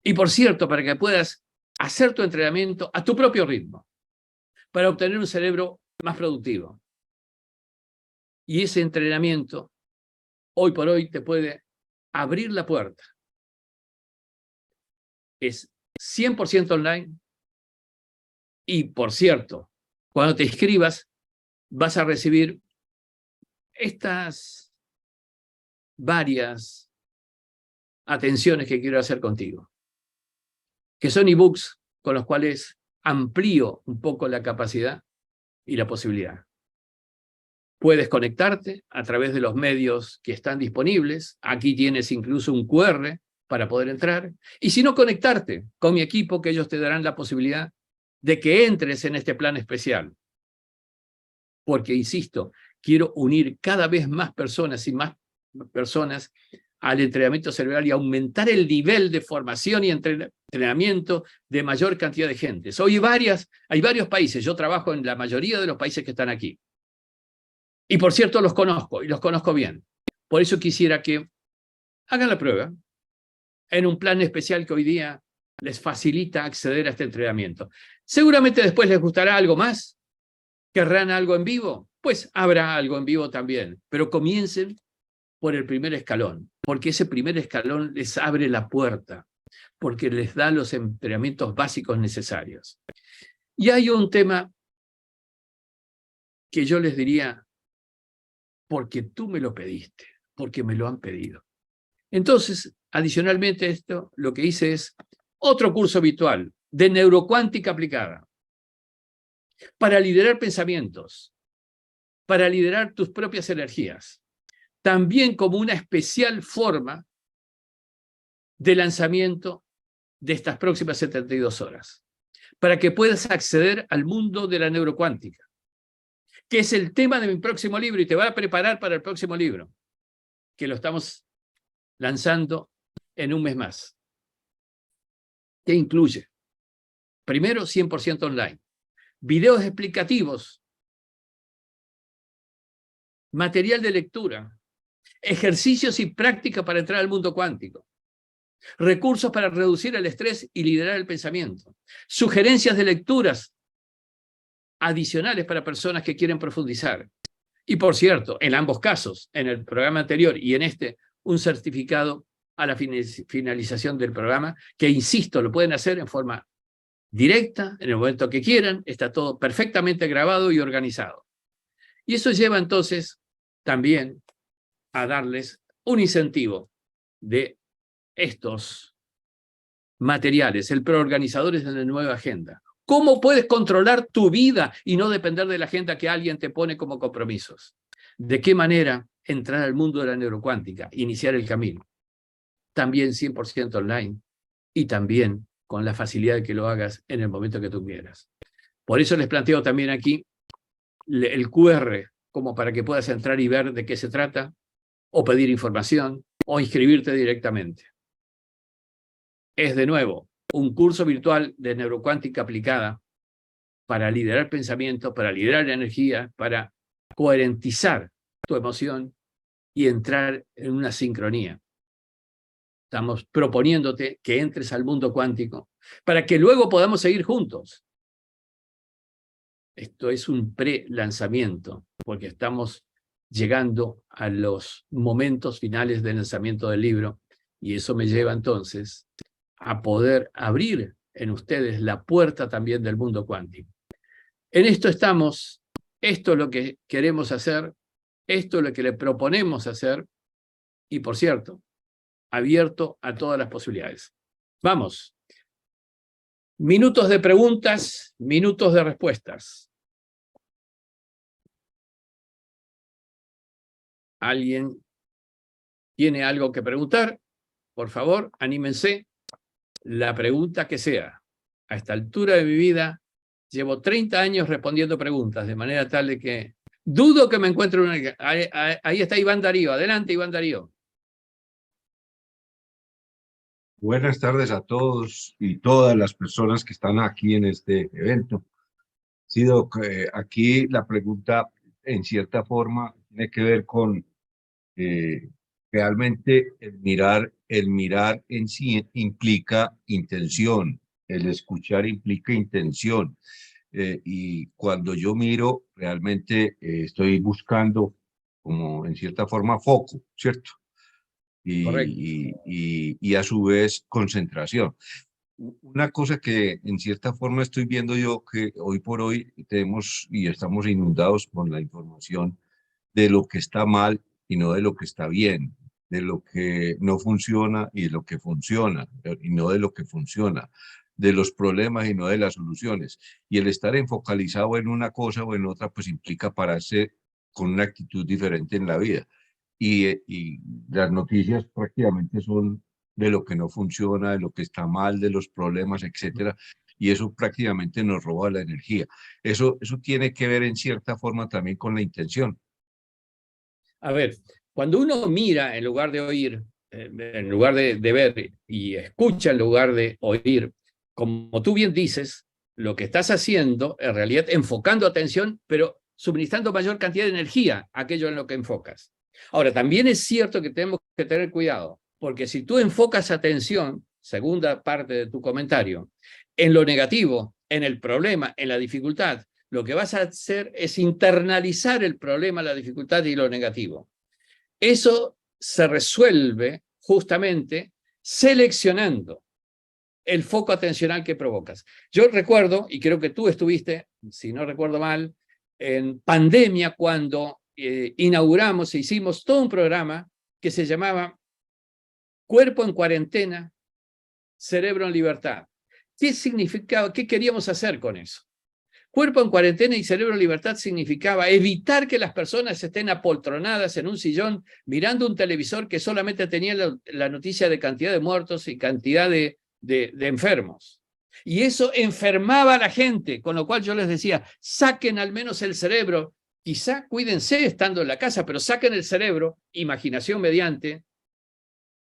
Y por cierto, para que puedas hacer tu entrenamiento a tu propio ritmo, para obtener un cerebro más productivo. Y ese entrenamiento, hoy por hoy, te puede abrir la puerta. Es 100% online. Y, por cierto, cuando te inscribas, vas a recibir estas varias atenciones que quiero hacer contigo, que son ebooks con los cuales amplío un poco la capacidad y la posibilidad. Puedes conectarte a través de los medios que están disponibles. Aquí tienes incluso un QR para poder entrar. Y si no, conectarte con mi equipo, que ellos te darán la posibilidad de que entres en este plan especial. Porque, insisto, quiero unir cada vez más personas y más personas al entrenamiento cerebral y aumentar el nivel de formación y entrenamiento de mayor cantidad de gente. Hoy hay varios países, yo trabajo en la mayoría de los países que están aquí. Y por cierto, los conozco, y los conozco bien. Por eso quisiera que hagan la prueba en un plan especial que hoy día les facilita acceder a este entrenamiento. Seguramente después les gustará algo más. ¿Querrán algo en vivo? Pues habrá algo en vivo también. Pero comiencen por el primer escalón, porque ese primer escalón les abre la puerta, porque les da los entrenamientos básicos necesarios. Y hay un tema que yo les diría, porque tú me lo pediste, porque me lo han pedido. Entonces, adicionalmente a esto, lo que hice es otro curso virtual de neurocuántica aplicada para liderar pensamientos, para liderar tus propias energías, también como una especial forma de lanzamiento de estas próximas 72 horas, para que puedas acceder al mundo de la neurocuántica, que es el tema de mi próximo libro, y te voy a preparar para el próximo libro, que lo estamos lanzando en un mes más, que incluye, primero, 100% online, videos explicativos, material de lectura, ejercicios y práctica para entrar al mundo cuántico, recursos para reducir el estrés y liderar el pensamiento, sugerencias de lecturas adicionales para personas que quieren profundizar. Y por cierto, en ambos casos, en el programa anterior y en este, un certificado a la finalización del programa, que insisto, lo pueden hacer en forma directa, en el momento que quieran, está todo perfectamente grabado y organizado. Y eso lleva entonces también a darles un incentivo de estos materiales, el preorganizadores de la nueva agenda. ¿Cómo puedes controlar tu vida y no depender de la agenda que alguien te pone como compromisos? ¿De qué manera entrar al mundo de la neurocuántica, iniciar el camino? También 100% online y también con la facilidad de que lo hagas en el momento que tú quieras. Por eso les planteo también aquí el QR, como para que puedas entrar y ver de qué se trata, o pedir información, o inscribirte directamente. Es de nuevo un curso virtual de neurocuántica aplicada para liderar pensamientos, para liderar la energía, para coherentizar tu emoción y entrar en una sincronía. Estamos proponiéndote que entres al mundo cuántico para que luego podamos seguir juntos. Esto es un pre-lanzamiento, porque estamos llegando a los momentos finales del lanzamiento del libro, y eso me lleva entonces a poder abrir en ustedes la puerta también del mundo cuántico. En esto estamos, esto es lo que queremos hacer, esto es lo que le proponemos hacer, y por cierto, abierto a todas las posibilidades. Vamos. Minutos de preguntas, minutos de respuestas. ¿Alguien tiene algo que preguntar? Por favor, anímense. La pregunta que sea. A esta altura de mi vida, llevo 30 años respondiendo preguntas, de manera tal de que dudo que me encuentre una. Ahí está Iván Darío. Adelante, Iván Darío. Buenas tardes a todos y todas las personas que están aquí en este evento. Aquí la pregunta, en cierta forma, tiene que ver con realmente el mirar en sí implica intención, el escuchar implica intención. Y cuando yo miro, realmente estoy buscando, como en cierta forma, foco, ¿cierto? Y a su vez concentración. Una cosa que en cierta forma estoy viendo yo, que hoy por hoy tenemos y estamos inundados con la información de lo que está mal y no de lo que está bien, de lo que no funciona y de lo que funciona, y no de lo que funciona, de los problemas y no de las soluciones. Y el estar enfocalizado en una cosa o en otra, pues implica pararse con una actitud diferente en la vida. Y las noticias prácticamente son de lo que no funciona, de lo que está mal, de los problemas, etcétera, y eso prácticamente nos roba la energía. Eso tiene que ver en cierta forma también con la intención. A ver, cuando uno mira en lugar de oír, en lugar de ver, y escucha en lugar de oír, como tú bien dices, lo que estás haciendo, en realidad, enfocando atención, pero suministrando mayor cantidad de energía a aquello en lo que enfocas. Ahora, también es cierto que tenemos que tener cuidado, porque si tú enfocas atención, segunda parte de tu comentario, en lo negativo, en el problema, en la dificultad, lo que vas a hacer es internalizar el problema, la dificultad y lo negativo. Eso se resuelve justamente seleccionando el foco atencional que provocas. Yo recuerdo, y creo que tú estuviste, si no recuerdo mal, en pandemia cuando inauguramos e hicimos todo un programa que se llamaba Cuerpo en Cuarentena, Cerebro en Libertad. ¿Qué significaba? ¿Qué queríamos hacer con eso? Cuerpo en cuarentena y cerebro en libertad significaba evitar que las personas estén apoltronadas en un sillón mirando un televisor que solamente tenía la noticia de cantidad de muertos y cantidad de enfermos. Y eso enfermaba a la gente, con lo cual yo les decía, saquen al menos el cerebro, quizá cuídense estando en la casa, pero saquen el cerebro, imaginación mediante,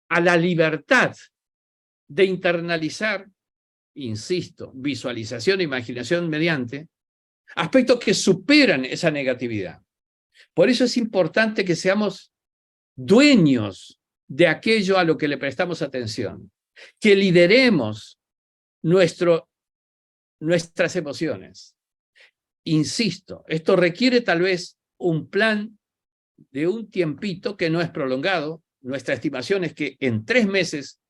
a la libertad de internalizar, insisto, visualización e imaginación mediante, aspectos que superan esa negatividad. Por eso es importante que seamos dueños de aquello a lo que le prestamos atención, que lideremos nuestras emociones. Insisto, esto requiere tal vez un plan de un tiempito que no es prolongado. Nuestra estimación es que en 3 meses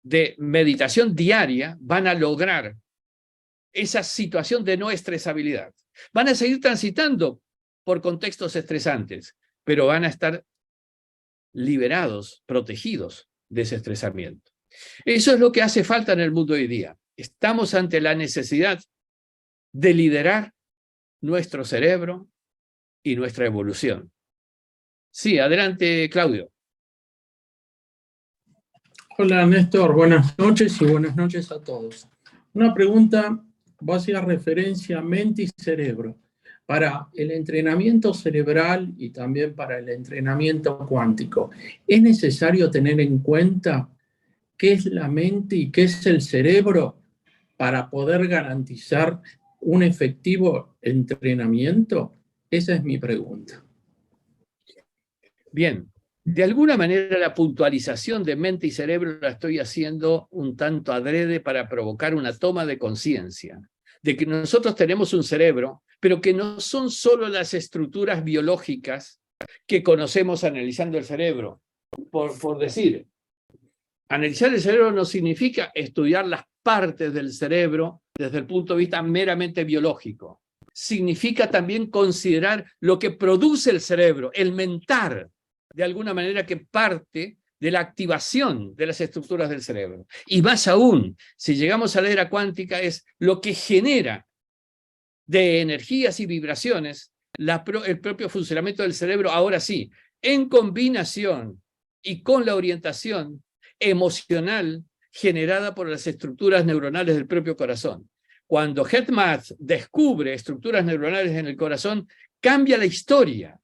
de meditación diaria van a lograr esa situación de no estresabilidad. Van a seguir transitando por contextos estresantes, pero van a estar liberados, protegidos de ese estresamiento. Eso es lo que hace falta en el mundo hoy día. Estamos ante la necesidad de liderar nuestro cerebro y nuestra evolución. Sí, adelante, Claudio. Hola, Néstor. Buenas noches y buenas noches a todos. Una pregunta va a hacer referencia a mente y cerebro. Para el entrenamiento cerebral y también para el entrenamiento cuántico, ¿es necesario tener en cuenta qué es la mente y qué es el cerebro para poder garantizar un efectivo entrenamiento? Esa es mi pregunta. Bien, De alguna manera la puntualización de mente y cerebro la estoy haciendo un tanto adrede para provocar una toma de conciencia de que nosotros tenemos un cerebro, pero que no son solo las estructuras biológicas que conocemos analizando el cerebro. Por decir, analizar el cerebro no significa estudiar las partes del cerebro desde el punto de vista meramente biológico. Significa también considerar lo que produce el cerebro, el mental, de alguna manera que parte de la activación de las estructuras del cerebro. Y más aún, si llegamos a la era cuántica, es lo que genera de energías y vibraciones el propio funcionamiento del cerebro, ahora sí, en combinación y con la orientación emocional generada por las estructuras neuronales del propio corazón. Cuando HeadMath descubre estructuras neuronales en el corazón, cambia la historia.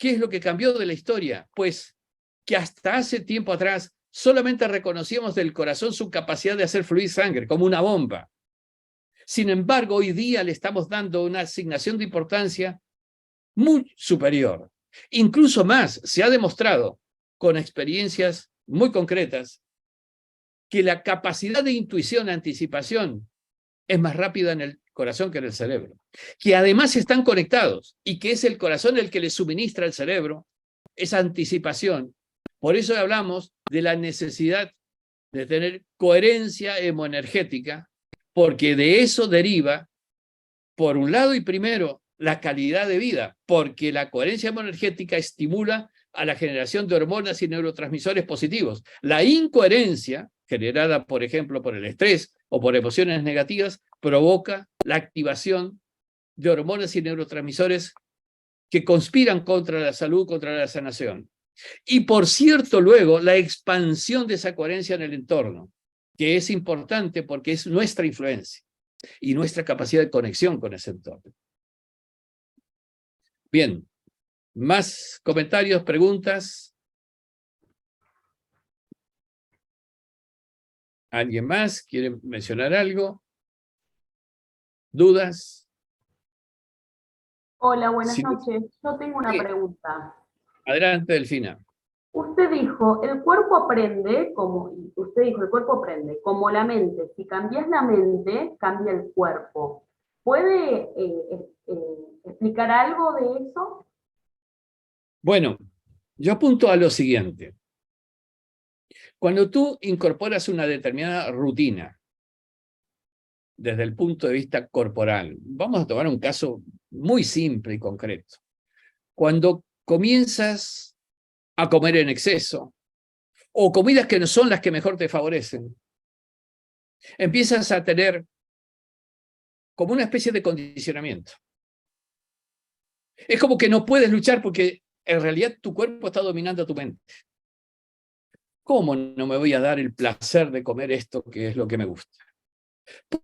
¿Qué es lo que cambió de la historia? Pues que hasta hace tiempo atrás solamente reconocíamos del corazón su capacidad de hacer fluir sangre, como una bomba. Sin embargo, hoy día le estamos dando una asignación de importancia muy superior. Incluso más, se ha demostrado con experiencias muy concretas que la capacidad de intuición, anticipación, es más rápida en el corazón que en el cerebro. Que además están conectados y que es el corazón el que le suministra al cerebro esa anticipación. Por eso hablamos de la necesidad de tener coherencia hemoenergética, porque de eso deriva, por un lado y primero, la calidad de vida, porque la coherencia hemoenergética estimula a la generación de hormonas y neurotransmisores positivos. La incoherencia, generada, por ejemplo, por el estrés o por emociones negativas, provoca la activación de hormonas y neurotransmisores que conspiran contra la salud, contra la sanación. Y por cierto, luego, la expansión de esa coherencia en el entorno, que es importante porque es nuestra influencia y nuestra capacidad de conexión con ese entorno. Bien, más comentarios, preguntas. ¿Alguien más quiere mencionar algo? ¿Dudas? Hola, buenas Sí. noches. Yo tengo una Sí. pregunta. Adelante, Delfina. Usted dijo, el cuerpo aprende, el cuerpo aprende, como la mente. Si cambias la mente, cambia el cuerpo. ¿Puede explicar algo de eso? Bueno, yo apunto a lo siguiente. Cuando tú incorporas una determinada rutina desde el punto de vista corporal, vamos a tomar un caso muy simple y concreto. Cuando comienzas a comer en exceso, o comidas que no son las que mejor te favorecen, empiezas a tener como una especie de condicionamiento. Es como que no puedes luchar porque en realidad tu cuerpo está dominando a tu mente. ¿Cómo no me voy a dar el placer de comer esto que es lo que me gusta?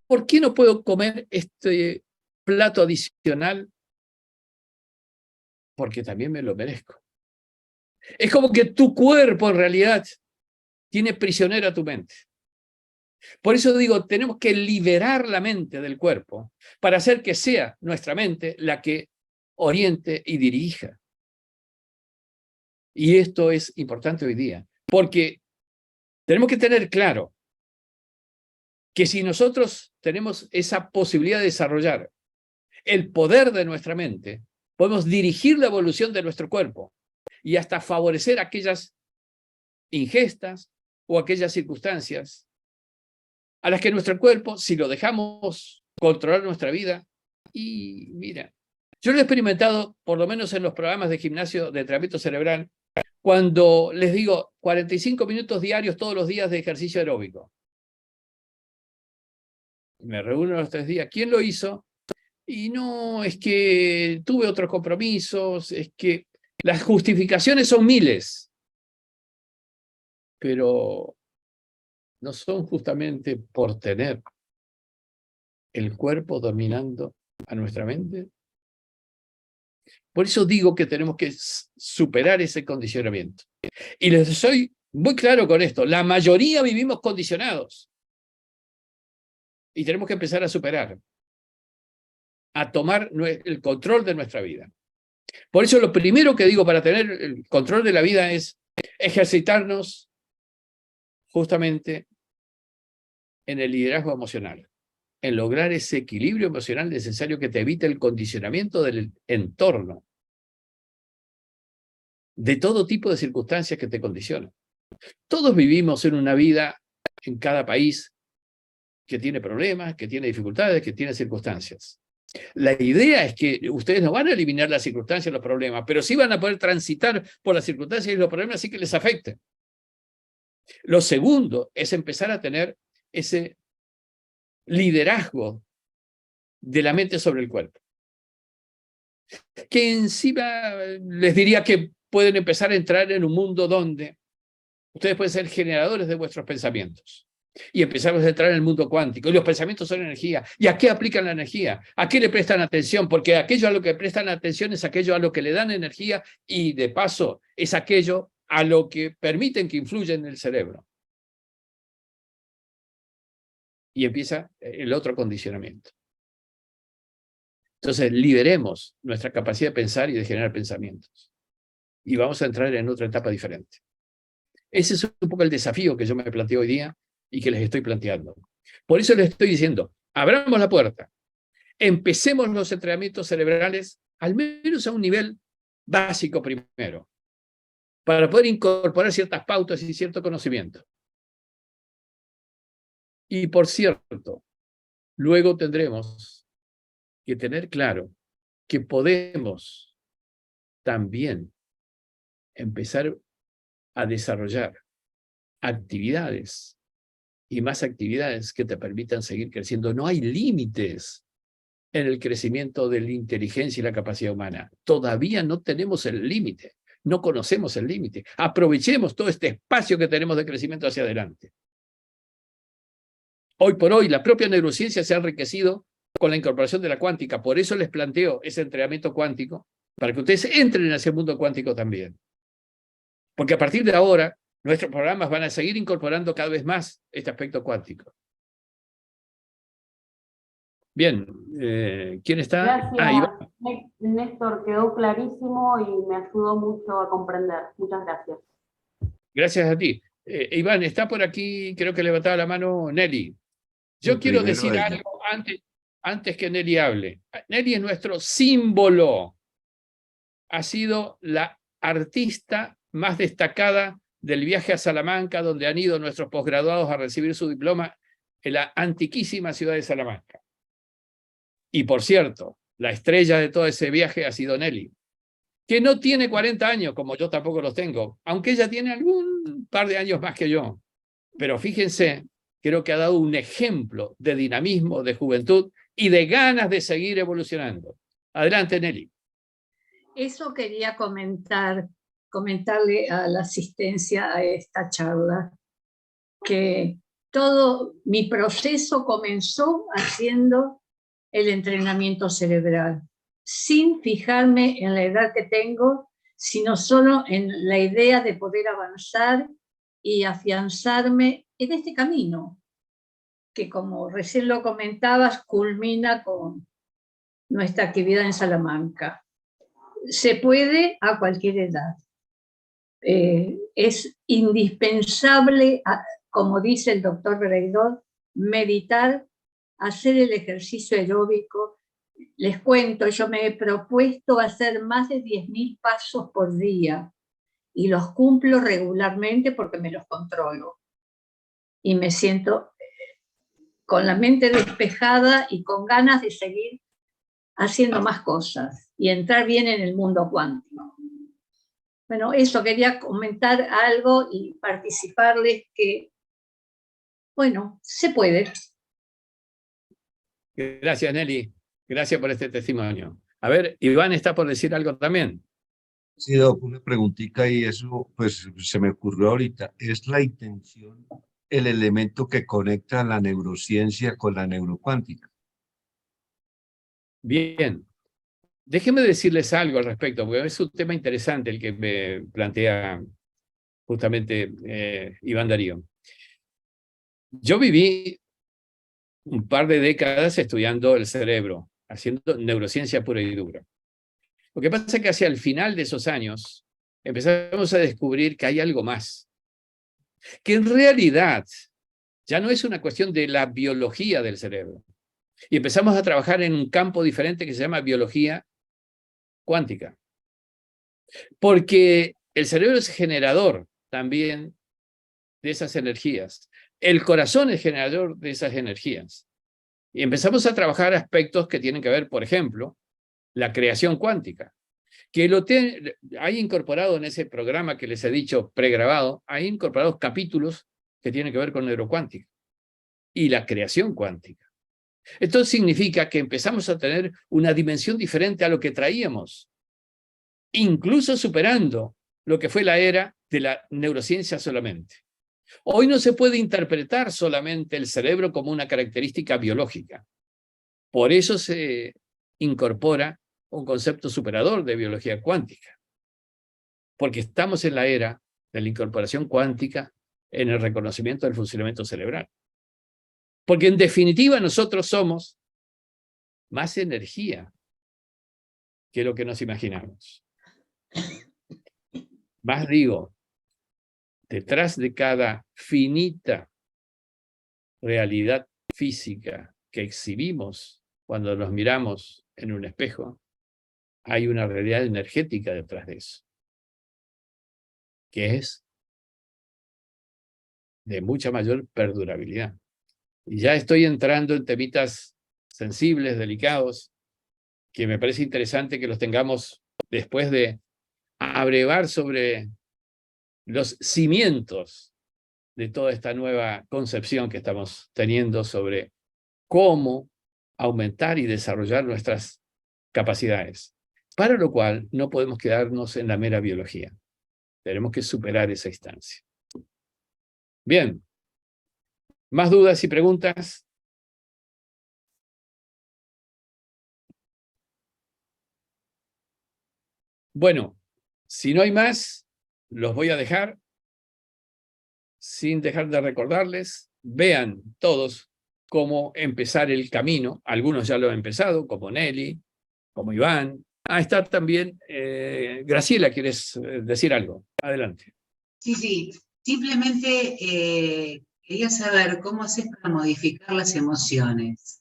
¿Por qué no puedo comer este plato adicional? Porque también me lo merezco. Es como que tu cuerpo en realidad tiene prisionera a tu mente. Por eso digo, tenemos que liberar la mente del cuerpo para hacer que sea nuestra mente la que oriente y dirija. Y esto es importante hoy día, porque tenemos que tener claro que si nosotros tenemos esa posibilidad de desarrollar el poder de nuestra mente, podemos dirigir la evolución de nuestro cuerpo y hasta favorecer aquellas ingestas o aquellas circunstancias a las que nuestro cuerpo, si lo dejamos controlar nuestra vida, y mira, yo lo he experimentado por lo menos en los programas de gimnasio de entrenamiento cerebral, cuando les digo 45 minutos diarios todos los días de ejercicio aeróbico. Me reúno los 3 días. ¿Quién lo hizo? Y no, es que tuve otros compromisos, es que las justificaciones son miles, pero no son justamente por tener el cuerpo dominando a nuestra mente. Por eso digo que tenemos que superar ese condicionamiento. Y les soy muy claro con esto, la mayoría vivimos condicionados. Y tenemos que empezar a superar, a tomar el control de nuestra vida. Por eso lo primero que digo para tener el control de la vida es ejercitarnos justamente en el liderazgo emocional, en lograr ese equilibrio emocional necesario que te evite el condicionamiento del entorno, de todo tipo de circunstancias que te condicionan. Todos vivimos en una vida, en cada país, que tiene problemas, que tiene dificultades, que tiene circunstancias. La idea es que ustedes no van a eliminar las circunstancias, los problemas, pero sí van a poder transitar por las circunstancias y los problemas sin que les afecten. Lo segundo es empezar a tener ese liderazgo de la mente sobre el cuerpo. Que encima les diría que pueden empezar a entrar en un mundo donde ustedes pueden ser generadores de vuestros pensamientos. Y empezamos a entrar en el mundo cuántico. Y los pensamientos son energía. ¿Y a qué aplican la energía? ¿A qué le prestan atención? Porque aquello a lo que prestan atención es aquello a lo que le dan energía y, de paso, es aquello a lo que permiten que influya en el cerebro. Y empieza el otro condicionamiento. Entonces, liberemos nuestra capacidad de pensar y de generar pensamientos. Y vamos a entrar en otra etapa diferente. Ese es un poco el desafío que yo me planteo hoy día y que les estoy planteando. Por eso les estoy diciendo, abramos la puerta, empecemos los entrenamientos cerebrales al menos a un nivel básico primero, para poder incorporar ciertas pautas y cierto conocimiento. Y por cierto, luego tendremos que tener claro que podemos también empezar a desarrollar actividades y más actividades que te permitan seguir creciendo. No hay límites en el crecimiento de la inteligencia y la capacidad humana. Todavía no tenemos el límite, no conocemos el límite. Aprovechemos todo este espacio que tenemos de crecimiento hacia adelante. Hoy por hoy, la propia neurociencia se ha enriquecido con la incorporación de la cuántica. Por eso les planteo ese entrenamiento cuántico, para que ustedes entren hacia el mundo cuántico también. Porque a partir de ahora, nuestros programas van a seguir incorporando cada vez más este aspecto cuántico. Bien, ¿quién está? Gracias, Néstor, quedó clarísimo y me ayudó mucho a comprender. Muchas gracias. Gracias a ti. Iván, está por aquí, creo que levantaba la mano Nelly. Yo Sí, quiero primero decir ella. algo antes que Nelly hable. Nelly es nuestro símbolo. Ha sido la artista más destacada del viaje a Salamanca, donde han ido nuestros posgraduados a recibir su diploma en la antiquísima ciudad de Salamanca. Y por cierto, la estrella de todo ese viaje ha sido Nelly, que no tiene 40 años, como yo tampoco los tengo, aunque ella tiene algún par de años más que yo. Pero fíjense, creo que ha dado un ejemplo de dinamismo, de juventud y de ganas de seguir evolucionando. Adelante, Nelly. Eso quería comentarle a la asistencia a esta charla, que todo mi proceso comenzó haciendo el entrenamiento cerebral, sin fijarme en la edad que tengo, sino solo en la idea de poder avanzar y afianzarme en este camino, que como recién lo comentabas, culmina con nuestra actividad en Salamanca. Se puede a cualquier edad. Es indispensable, como dice el doctor Breidor, meditar, hacer el ejercicio aeróbico. Les cuento, yo me he propuesto hacer más de 10.000 pasos por día y los cumplo regularmente porque me los controlo. Y me siento con la mente despejada y con ganas de seguir haciendo más cosas y entrar bien en el mundo cuántico. Bueno, eso, quería comentar algo y participarles que, bueno, se puede. Gracias, Nelly. Gracias por este testimonio. A ver, Iván está por decir algo también. Sí, Doc, una preguntita y eso pues se me ocurrió ahorita. ¿Es la intención el elemento que conecta la neurociencia con la neurocuántica? Bien. Déjenme decirles algo al respecto, porque es un tema interesante el que me plantea justamente Iván Darío. Yo viví un par de décadas estudiando el cerebro, haciendo neurociencia pura y dura. Lo que pasa es que hacia el final de esos años empezamos a descubrir que hay algo más, que en realidad ya no es una cuestión de la biología del cerebro. Y empezamos a trabajar en un campo diferente que se llama biología cuántica. Porque el cerebro es generador también de esas energías. El corazón es generador de esas energías. Y empezamos a trabajar aspectos que tienen que ver, por ejemplo, la creación cuántica. Que hay incorporado en ese programa que les he dicho pregrabado, hay incorporados capítulos que tienen que ver con neurocuántica y la creación cuántica. Esto significa que empezamos a tener una dimensión diferente a lo que traíamos, incluso superando lo que fue la era de la neurociencia solamente. Hoy no se puede interpretar solamente el cerebro como una característica biológica. Por eso se incorpora un concepto superador de biología cuántica. Porque estamos en la era de la incorporación cuántica en el reconocimiento del funcionamiento cerebral. Porque en definitiva nosotros somos más energía que lo que nos imaginamos. Más digo, detrás de cada finita realidad física que exhibimos cuando nos miramos en un espejo, hay una realidad energética detrás de eso, que es de mucha mayor perdurabilidad. Y ya estoy entrando en temitas sensibles, delicados, que me parece interesante que los tengamos después de abrevar sobre los cimientos de toda esta nueva concepción que estamos teniendo sobre cómo aumentar y desarrollar nuestras capacidades. Para lo cual no podemos quedarnos en la mera biología. Tenemos que superar esa instancia. Bien. ¿Más dudas y preguntas? Bueno, si no hay más, los voy a dejar, sin dejar de recordarles, vean todos cómo empezar el camino. Algunos ya lo han empezado, como Nelly, como Iván. Está también Graciela, ¿quieres decir algo? Adelante. Sí, simplemente quería saber cómo haces para modificar las emociones.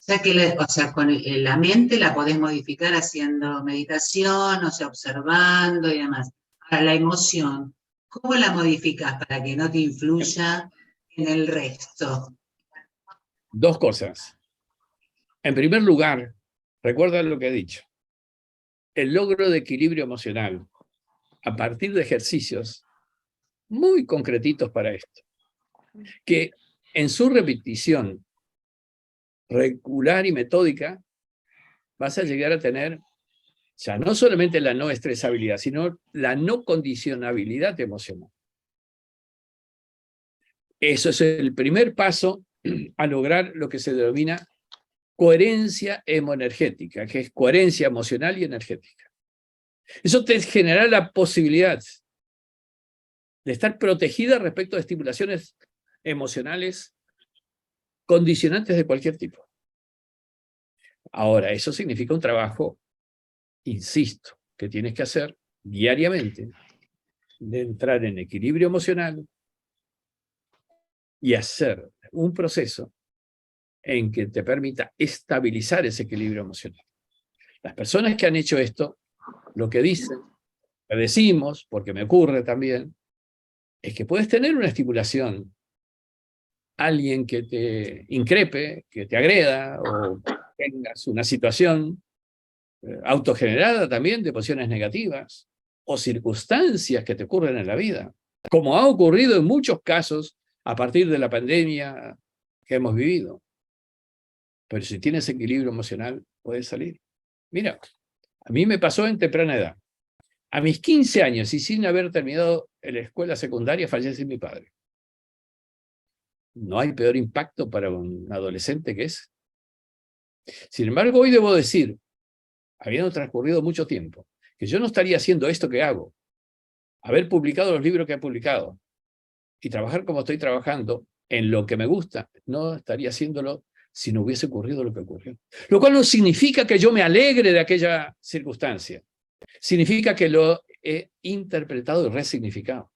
O sea, con la mente la podés modificar haciendo meditación, o sea, observando y demás. Ahora, la emoción, ¿cómo la modificas para que no te influya en el resto? Dos cosas. En primer lugar, recuerda lo que he dicho. El logro de equilibrio emocional a partir de ejercicios muy concretitos para esto, que en su repetición regular y metódica vas a llegar a tener ya no solamente la no estresabilidad, sino la no condicionabilidad emocional. Eso es el primer paso a lograr lo que se denomina coherencia hemoenergética, que es coherencia emocional y energética. Eso te genera la posibilidad de estar protegida respecto a estimulaciones emocionales condicionantes de cualquier tipo. Ahora, eso significa un trabajo, insisto, que tienes que hacer diariamente, de entrar en equilibrio emocional y hacer un proceso en que te permita estabilizar ese equilibrio emocional. Las personas que han hecho esto, lo que dicen, lo decimos, porque me ocurre también, es que puedes tener una estimulación, alguien que te increpe, que te agreda, o tengas una situación autogenerada también de emociones negativas, o circunstancias que te ocurren en la vida, como ha ocurrido en muchos casos a partir de la pandemia que hemos vivido. Pero si tienes equilibrio emocional, puedes salir. Mira, a mí me pasó en temprana edad. A mis 15 años y sin haber terminado la escuela secundaria, fallece mi padre. No hay peor impacto para un adolescente que ese. Sin embargo, hoy debo decir, habiendo transcurrido mucho tiempo, que yo no estaría haciendo esto que hago, haber publicado los libros que he publicado y trabajar como estoy trabajando en lo que me gusta, no estaría haciéndolo si no hubiese ocurrido lo que ocurrió. Lo cual no significa que yo me alegre de aquella circunstancia. Significa que lo he interpretado y resignificado.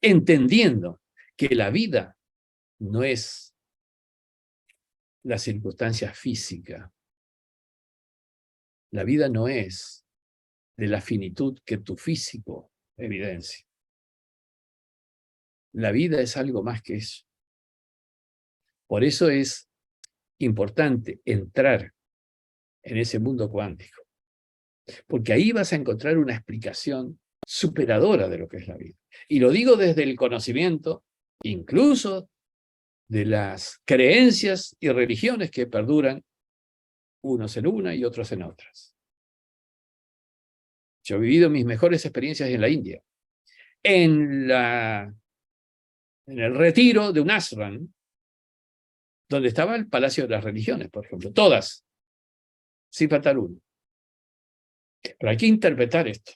Entendiendo que la vida no es la circunstancia física. La vida no es de la finitud que tu físico evidencia. La vida es algo más que eso. Por eso es importante entrar en ese mundo cuántico. Porque ahí vas a encontrar una explicación superadora de lo que es la vida. Y lo digo desde el conocimiento, incluso de las creencias y religiones que perduran, unos en una y otros en otras. Yo he vivido mis mejores experiencias en la India. En el retiro de un ashram, donde estaba el Palacio de las Religiones, por ejemplo, todas, sin faltar uno. Pero hay que interpretar esto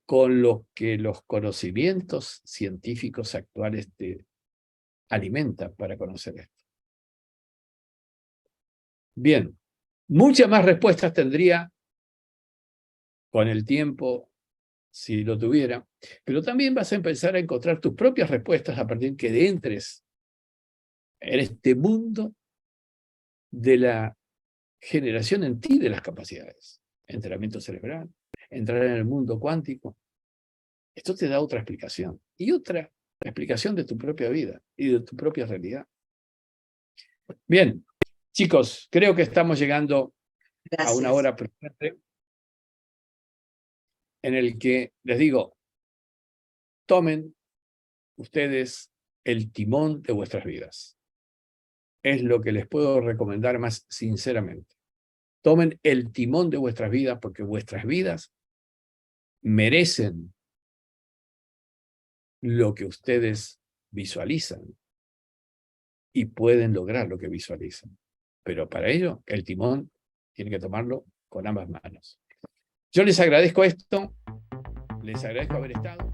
con lo que los conocimientos científicos actuales te alimentan para conocer esto. Bien, muchas más respuestas tendría con el tiempo, si lo tuviera, pero también vas a empezar a encontrar tus propias respuestas a partir de que entres en este mundo de la generación en ti de las capacidades. Entrenamiento cerebral, entrar en el mundo cuántico. Esto te da otra explicación. Y otra explicación de tu propia vida y de tu propia realidad. Bien, chicos, creo que estamos llegando a una hora presente en el que les digo, tomen ustedes el timón de vuestras vidas. Es lo que les puedo recomendar más sinceramente. Tomen el timón de vuestras vidas porque vuestras vidas merecen lo que ustedes visualizan y pueden lograr lo que visualizan. Pero para ello, el timón tiene que tomarlo con ambas manos. Yo les agradezco esto, les agradezco haber estado.